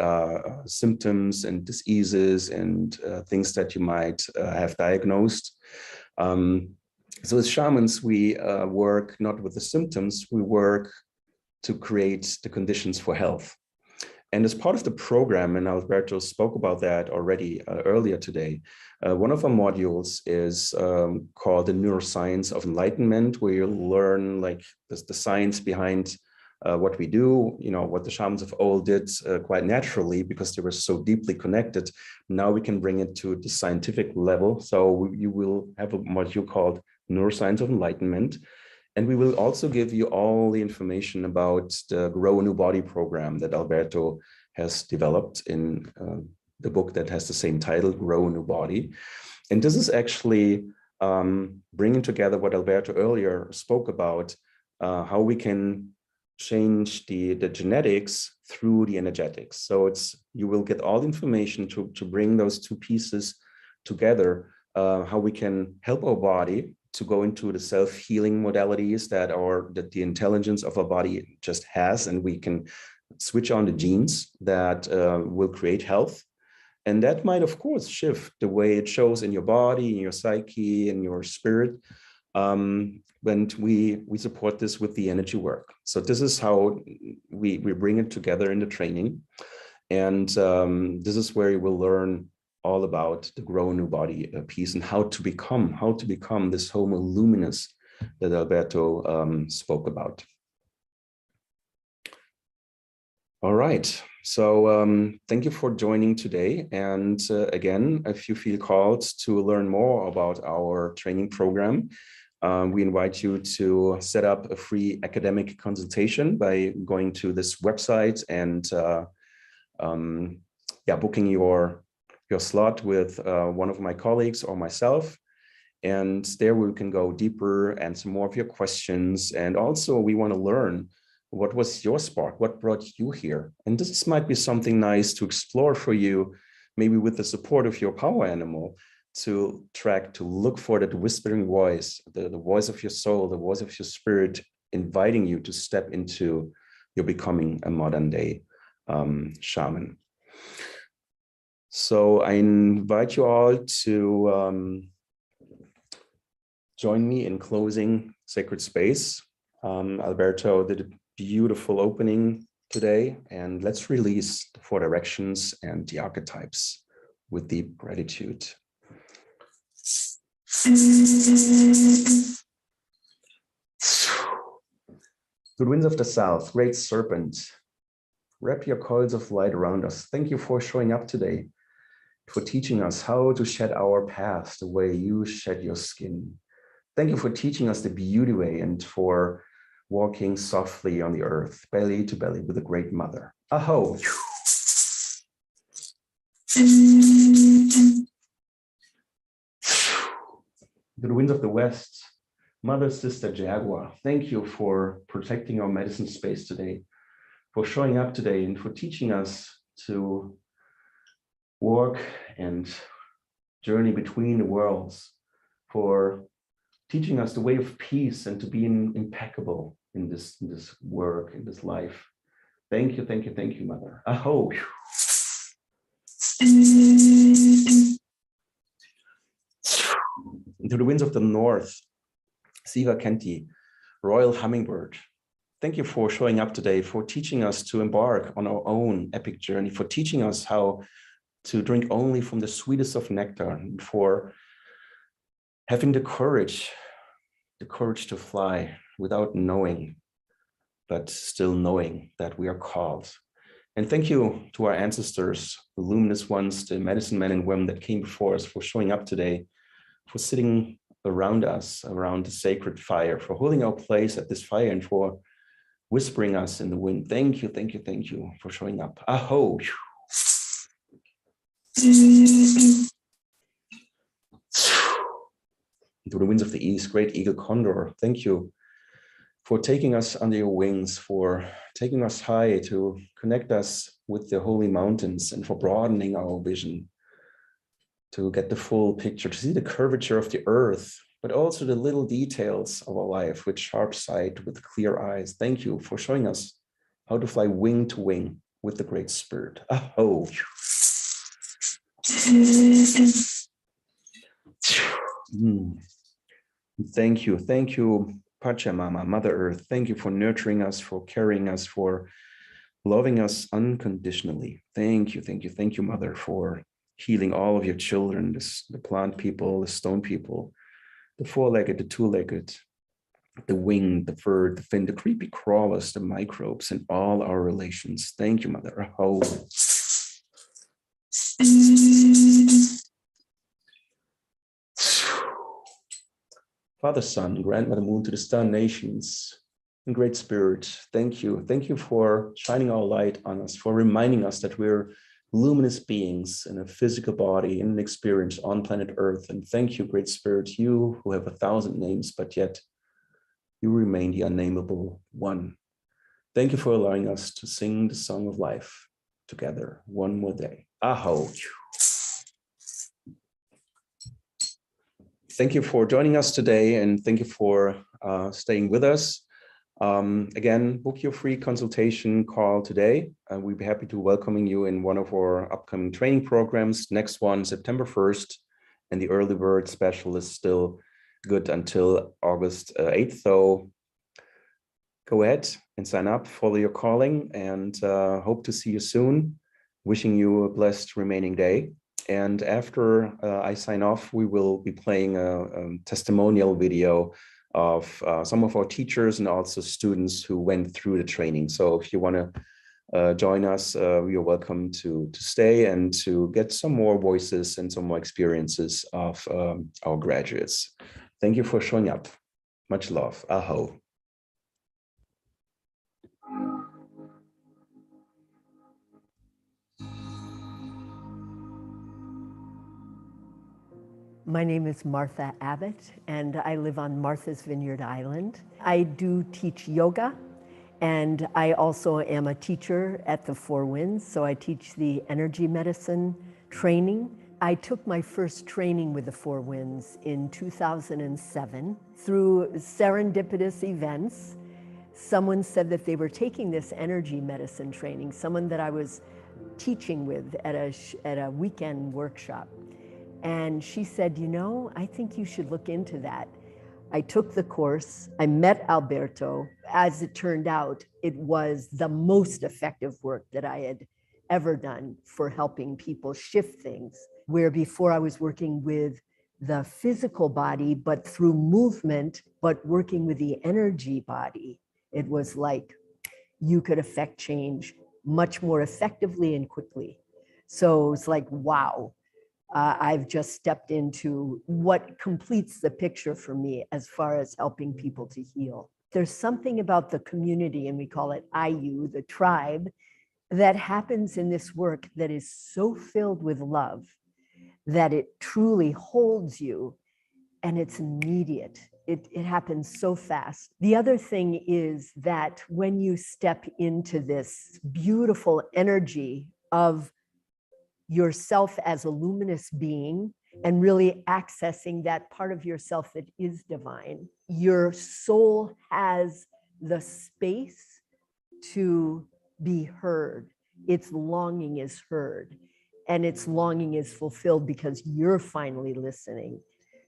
symptoms and diseases and things that you might have diagnosed. So as shamans, we work not with the symptoms, we work to create the conditions for health. And as part of the program, and Alberto spoke about that already earlier today, one of our modules is called the Neuroscience of Enlightenment, where you learn like the science behind what we do, what the shamans of old did quite naturally, because they were so deeply connected. Now we can bring it to the scientific level. So you will have a module called Neuroscience of Enlightenment. And we will also give you all the information about the Grow a New Body program that Alberto has developed in the book that has the same title, Grow a New Body. And this is actually bringing together what Alberto earlier spoke about, how we can change the genetics through the energetics. So you will get all the information to bring those two pieces together, how we can help our body to go into the self-healing modalities that the intelligence of our body just has, and we can switch on the genes that will create health. And that might, of course, shift the way it shows in your body, in your psyche, in your spirit, when we support this with the energy work. So this is how we bring it together in the training. And this is where you will learn all about the Grow a New Body piece and how to become this Homo luminous that Alberto spoke about. All right, so thank you for joining today. And again, if you feel called to learn more about our training program, we invite you to set up a free academic consultation by going to this website and booking your slot with one of my colleagues or myself. And there we can go deeper, answer more of your questions. And also we want to learn, what was your spark? What brought you here? And this might be something nice to explore for you, maybe with the support of your power animal, to look for that whispering voice, the voice of your soul, the voice of your spirit, inviting you to step into your becoming a modern day shaman. So I invite you all to join me in closing Sacred Space. Alberto did a beautiful opening today, and let's release the 4 directions and the archetypes with deep gratitude. Good winds of the south, great serpent, wrap your coils of light around us. Thank you for showing up today. for teaching us how to shed our past the way you shed your skin. Thank you for teaching us the beauty way and for walking softly on the earth, belly to belly with a great mother. Aho. To the winds of the west, mother, sister, jaguar, thank you for protecting our medicine space today, for showing up today and for teaching us to walk and journey between the worlds, for teaching us the way of peace and to be impeccable in this work, in this life. Thank you, thank you, thank you, mother. Aho. Into the winds of the north, Siva Kenti, royal hummingbird. Thank you for showing up today, for teaching us to embark on our own epic journey, for teaching us how to drink only from the sweetest of nectar, for having the courage to fly without knowing, but still knowing that we are called. And thank you to our ancestors, the luminous ones, the medicine men and women that came before us, for showing up today, for sitting around us, around the sacred fire, for holding our place at this fire and for whispering us in the wind. Thank you, thank you, thank you for showing up. Aho. Into the winds of the east, great eagle condor, thank you for taking us under your wings, for taking us high to connect us with the holy mountains and for broadening our vision to get the full picture, to see the curvature of the earth, but also the little details of our life with sharp sight, with clear eyes. Thank you for showing us how to fly wing to wing with the Great Spirit. Aho. Thank you, Pachamama, Mother Earth. Thank you for nurturing us, for carrying us, for loving us unconditionally. Thank you, Mother, for healing all of your children, the plant people, the stone people, the four-legged, the two-legged, the winged, the bird, the fin, the creepy crawlers, the microbes, and all our relations. Thank you, Mother. Oh. Father, Son, Grandmother Moon, to the star nations, and Great Spirit, thank you. Thank you for shining our light on us, for reminding us that we're luminous beings in a physical body, in an experience on planet Earth. And thank you, Great Spirit, you who have 1,000 names, but yet you remain the unnameable one. Thank you for allowing us to sing the song of life together one more day. Aho. Thank you for joining us today, and thank you for staying with us. Again, book your free consultation call today. We'd be happy to welcoming you in one of our upcoming training programs. Next one, September 1st, and the early bird special is still good until August 8th. So go ahead and sign up, follow your calling, and hope to see you soon. Wishing you a blessed remaining day. And after I sign off, we will be playing a testimonial video of some of our teachers and also students who went through the training. So if you want to join us, you're welcome to stay and to get some more voices and some more experiences of our graduates. Thank you for showing up. Much love. Aho. My name is Martha Abbott, and I live on Martha's Vineyard Island. I do teach yoga, and I also am a teacher at the Four Winds, so I teach the energy medicine training. I took my first training with the Four Winds in 2007 through serendipitous events. Someone said that they were taking this energy medicine training, someone that I was teaching with at a weekend workshop. And she said, you know, I think you should look into that. I took the course, I met Alberto. As it turned out, it was the most effective work that I had ever done for helping people shift things. Where before I was working with the physical body, but through movement, but working with the energy body, it was like you could affect change much more effectively and quickly. So it's like, wow. I've just stepped into what completes the picture for me as far as helping people to heal. There's something about the community, and we call it IU, the tribe, that happens in this work that is so filled with love that it truly holds you, and it's immediate. It happens so fast. The other thing is that when you step into this beautiful energy of yourself as a luminous being and really accessing that part of yourself that is divine, your soul has the space to be heard. Its longing is heard, and its longing is fulfilled because you're finally listening.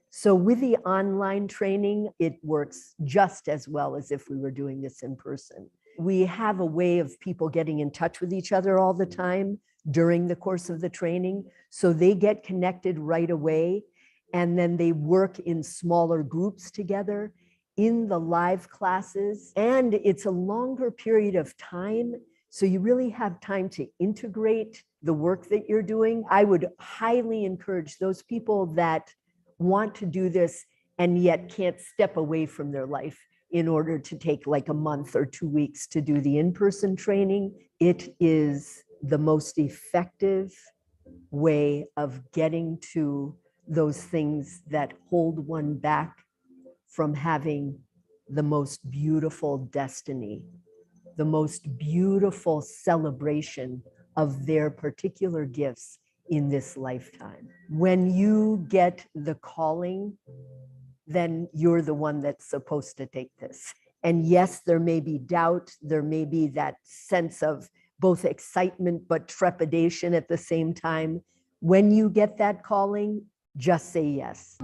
So with the online training, it works just as well as if we were doing this in person. We have a way of people getting in touch with each other all the time during the course of the training. So they get connected right away, and then they work in smaller groups together in the live classes. And it's a longer period of time, so you really have time to integrate the work that you're doing. I would highly encourage those people that want to do this and yet can't step away from their life in order to take like a month or 2 weeks to do the in-person training. It is the most effective way of getting to those things that hold one back from having the most beautiful destiny, the most beautiful celebration of their particular gifts in this lifetime. When you get the calling, then you're the one that's supposed to take this. And yes, there may be doubt, there may be that sense of both excitement but trepidation at the same time. When you get that calling, just say yes.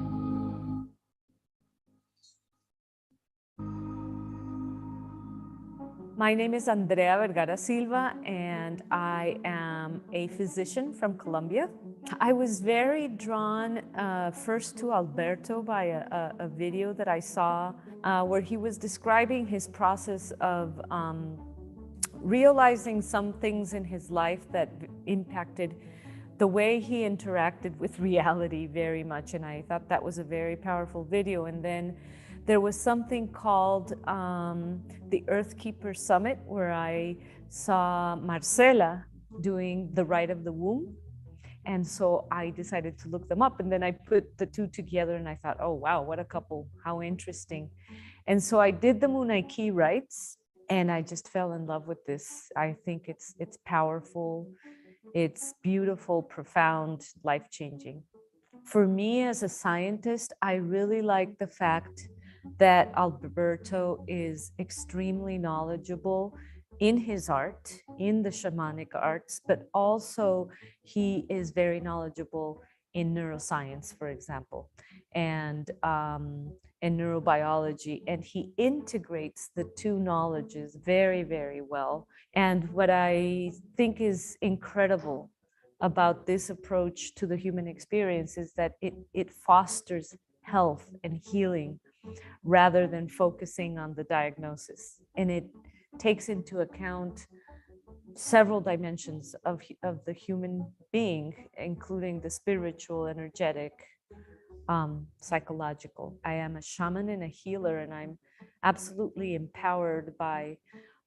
My name is Andrea Vergara Silva, and I am a physician from Colombia. I was very drawn first to Alberto by a video that I saw where he was describing his process of realizing some things in his life that impacted the way he interacted with reality very much. And I thought that was a very powerful video. And then there was something called the Earthkeeper Summit, where I saw Marcela doing the rite of the womb. And so I decided to look them up. And then I put the two together and I thought, oh, wow, what a couple, how interesting. And so I did the Munaiki rites, and I just fell in love with this. I think it's powerful, it's beautiful, profound, life-changing. For me as a scientist, I really like the fact that Alberto is extremely knowledgeable in his art, in the shamanic arts, but also he is very knowledgeable in neuroscience, for example, and neurobiology, and he integrates the two knowledges very, very well. And what I think is incredible about this approach to the human experience is that it fosters health and healing rather than focusing on the diagnosis. And it takes into account several dimensions of the human being, including the spiritual, energetic, psychological. I am a shaman and a healer, and I'm absolutely empowered by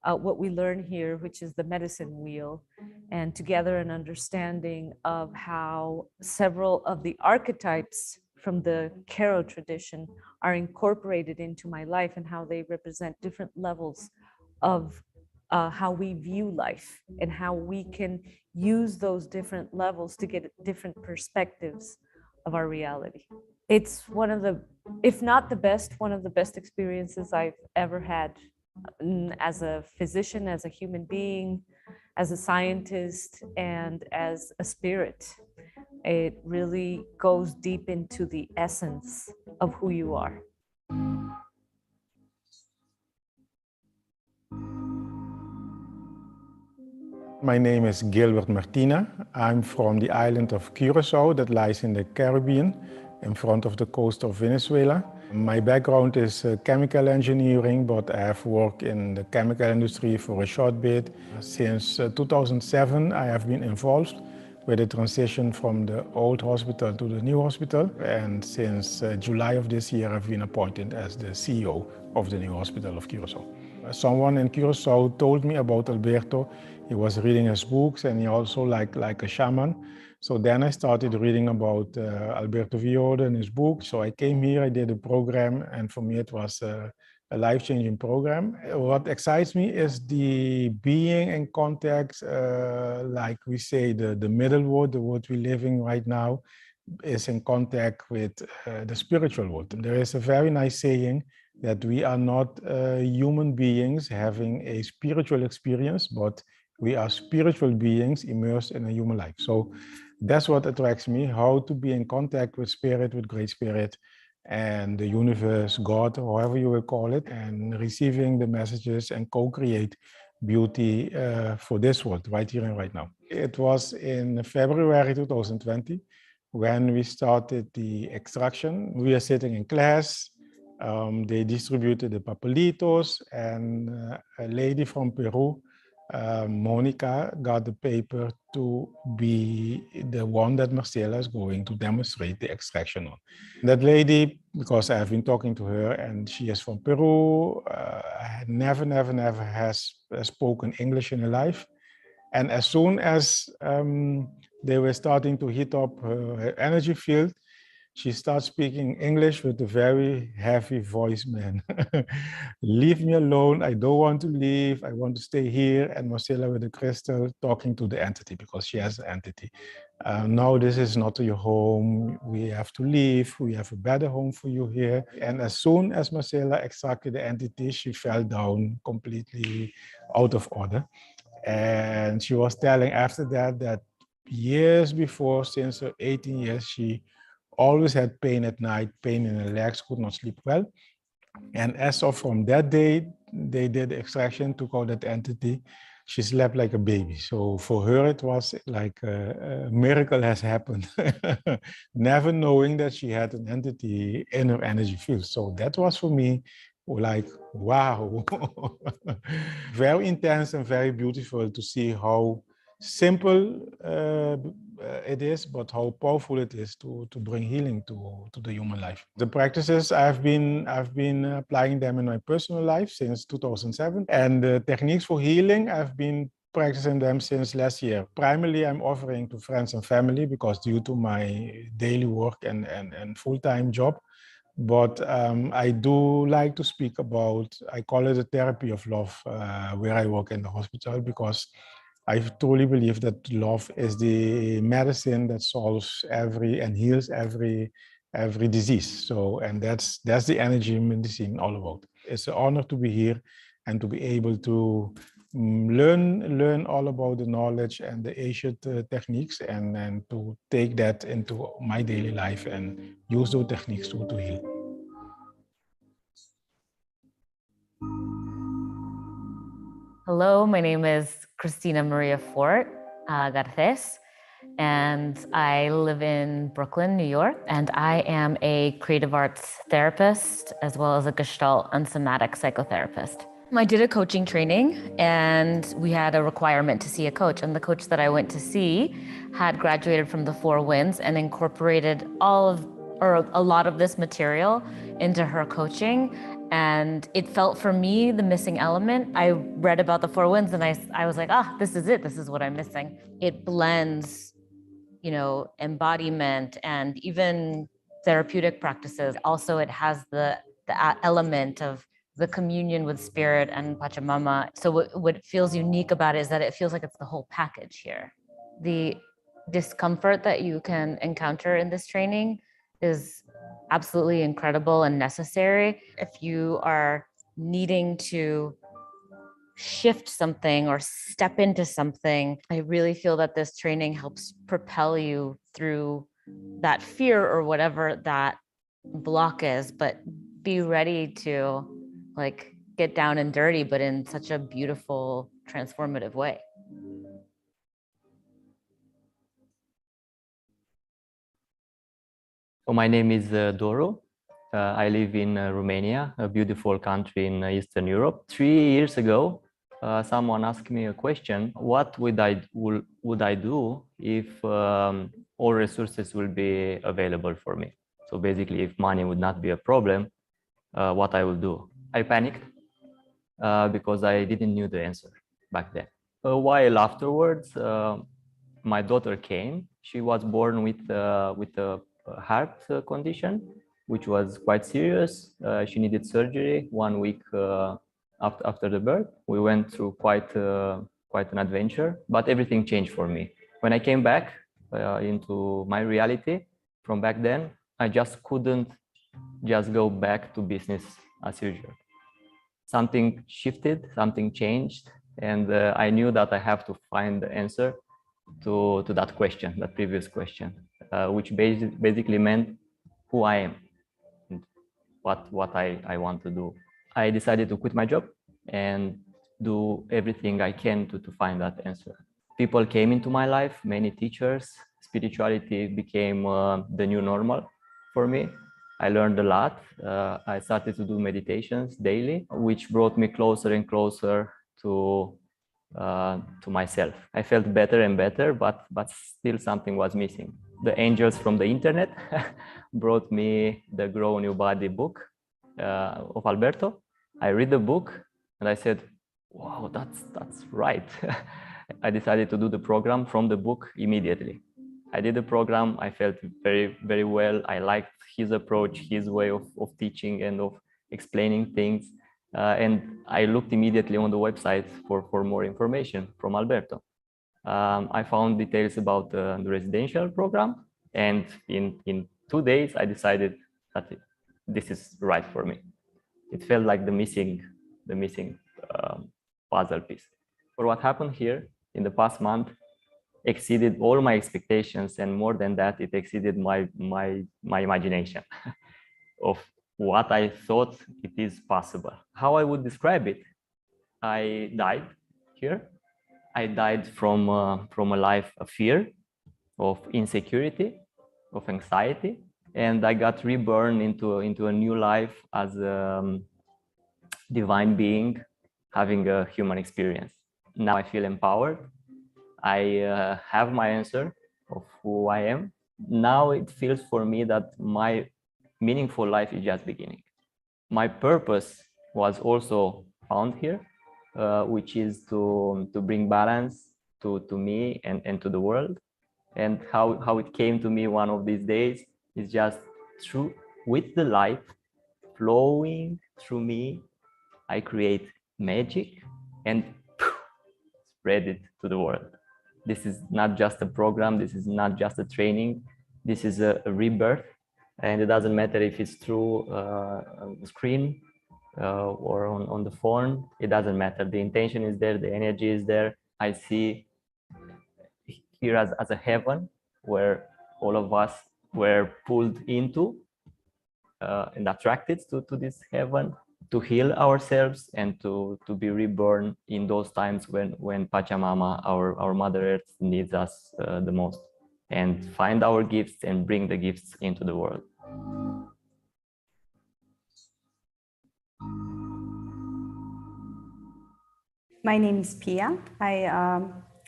what we learn here, which is the medicine wheel, and together an understanding of how several of the archetypes from the Karo tradition are incorporated into my life, and how they represent different levels of how we view life, and how we can use those different levels to get different perspectives of our reality. It's one of the, if not the best, one of the best experiences I've ever had as a physician, as a human being, as a scientist, and as a spirit. It really goes deep into the essence of who you are. My name is Gilbert Martina. I'm from the island of Curaçao that lies in the Caribbean, in front of the coast of Venezuela. My background is chemical engineering, but I have worked in the chemical industry for a short bit. Since 2007, I have been involved with the transition from the old hospital to the new hospital. And since July of this year, I've been appointed as the CEO of the new hospital of Curacao. Someone in Curacao told me about Alberto. He was reading his books and he also like a shaman. So then I started reading about Alberto Villoldo and his book. So I came here, I did a program, and for me it was a life-changing program. What excites me is the being in contact, like we say, the middle world, the world we're living right now, is in contact with the spiritual world. And there is a very nice saying that we are not human beings having a spiritual experience, but we are spiritual beings immersed in a human life. So that's what attracts me, how to be in contact with spirit, with great spirit, and the universe, God, however you will call it, and receiving the messages and co-create beauty for this world, right here and right now. It was in February 2020 when we started the extraction. We are sitting in class. They distributed the papelitos, and a lady from Peru, Monica, got the paper to be the one that Marcela is going to demonstrate the extraction on. That lady, because I've been talking to her and she is from Peru, never has spoken English in her life. And as soon as they were starting to heat up her energy field, she starts speaking English with a very heavy voice, man. Leave me alone. I don't want to leave. I want to stay here. And Marcela with the crystal talking to the entity because she has an entity. No, this is not your home. We have to leave. We have a better home for you here. And as soon as Marcela extracted the entity, she fell down completely out of order. And she was telling after that years before, since her 18 years, she always had pain at night, pain in her legs, could not sleep well. And as of from that day, they did the extraction, took out that entity. She slept like a baby. So for her, it was like a miracle has happened, never knowing that she had an entity in her energy field. So that was for me like, wow, very intense and very beautiful to see how simple it is, but how powerful it is to bring healing to the human life. The practices I've been applying them in my personal life since 2007, and the techniques for healing I've been practicing them since last year. Primarily, I'm offering to friends and family because due to my daily work and full-time job. But I do like to speak about, I call it a therapy of love, where I work in the hospital, because I truly believe that love is the medicine that solves and heals every disease. So, and that's the energy medicine all about. It's an honor to be here and to be able to learn all about the knowledge and the ancient techniques, and to take that into my daily life and use those techniques to heal. Hello, my name is Cristina Maria Fort Garces, and I live in Brooklyn, New York, and I am a creative arts therapist as well as a Gestalt and somatic psychotherapist. I did a coaching training, and we had a requirement to see a coach, and the coach that I went to see had graduated from the Four Winds and incorporated a lot of this material into her coaching. And it felt for me the missing element. I read about the Four Winds and I was like, this is it. This is what I'm missing. It blends, embodiment and even therapeutic practices. Also, it has the element of the communion with spirit and Pachamama. So what feels unique about it is that it feels like it's the whole package here. The discomfort that you can encounter in this training is absolutely incredible and necessary. If you are needing to shift something or step into something, I really feel that this training helps propel you through that fear or whatever that block is, but be ready to get down and dirty, but in such a beautiful, transformative way. So my name is Doro. I live in Romania, a beautiful country in Eastern Europe. 3 years ago, someone asked me a question: what would I do if all resources will be available for me? So basically, if money would not be a problem, what I will do? I panicked because I didn't know the answer back then. A while afterwards, my daughter came. She was born with a heart condition, which was quite serious. She needed surgery 1 week after the birth. We went through quite an adventure, but everything changed for me. When I came back into my reality from back then, I just couldn't just go back to business as usual. Something shifted, something changed, and I knew that I have to find the answer to that question, that previous question, which basically meant who I am and what I want to do. I decided to quit my job and do everything I can to find that answer. People came into my life, many teachers. Spirituality became the new normal for me. I learned a lot. I started to do meditations daily, which brought me closer and closer to myself. I felt better and better, but still something was missing. The angels from the internet brought me the Grow New Body book of Alberto. I read the book and I said, wow, that's right. I decided to do the program from the book immediately. I did the program. I felt very, very well. I liked his approach, his way of teaching and of explaining things. And I looked immediately on the website for more information from Alberto. I found details about the residential program. And in 2 days, I decided that this is right for me. It felt like the missing puzzle piece. For what happened here in the past month exceeded all my expectations, and more than that, it exceeded my imagination of what I thought it is possible. How I would describe it? I died here. I died from a life of fear, of insecurity, of anxiety, and I got reborn into a new life as a divine being having a human experience. Now I feel empowered. I have my answer of who I am. Now it feels for me that my meaningful life is just beginning. My purpose was also found here, which is to bring balance to me and to the world. And how it came to me one of these days is just with the light flowing through me, I create magic and spread it to the world. This is not just a program. This is not just a training. This is a rebirth. And it doesn't matter if it's through a screen or on the phone. It doesn't matter. The intention is there. The energy is there. I see here as a heaven where all of us were pulled into and attracted to this heaven, to heal ourselves and to be reborn in those times when Pachamama, our Mother Earth, needs us the most, and find our gifts and bring the gifts into the world. My name is Pia. I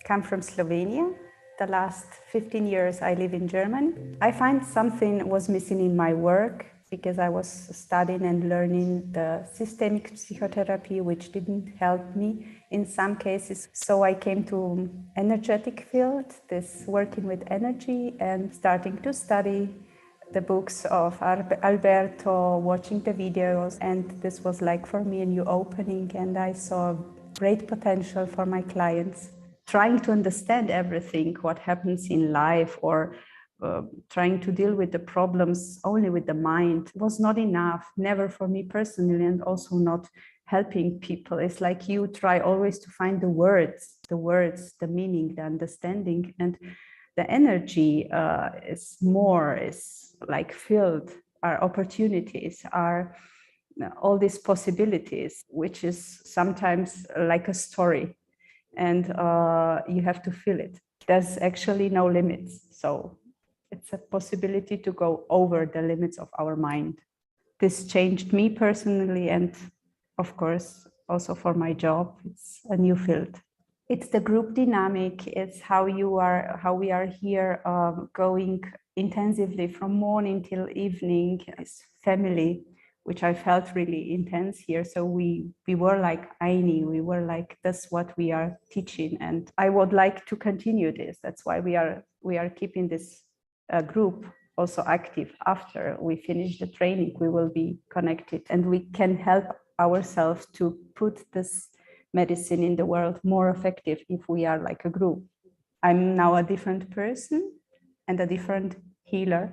come from Slovenia. The last 15 years I live in Germany. I find something was missing in my work because I was studying and learning the systemic psychotherapy, which didn't help me in some cases. So I came to energetic field, this working with energy, and starting to study the books of Alberto, watching the videos. And this was like for me a new opening, and I saw great potential for my clients. Trying to understand everything, what happens in life, or trying to deal with the problems only with the mind was not enough, never for me personally, and also not helping people. It's like you try always to find the words, the meaning, the understanding, and the energy is like filled. Our opportunities are all these possibilities, which is sometimes like a story, and you have to feel it. There's actually no limits. So it's a possibility to go over the limits of our mind. This changed me personally, and of course, also for my job. It's a new field. It's the group dynamic. It's how we are here going intensively from morning till evening as family, which I felt really intense here. So we were like Aini, we were like, that's what we are teaching. And I would like to continue this. That's why we are keeping this group also active. After we finish the training, we will be connected and we can help ourselves to put this medicine in the world more effective if we are like a group. I'm now a different person and a different healer.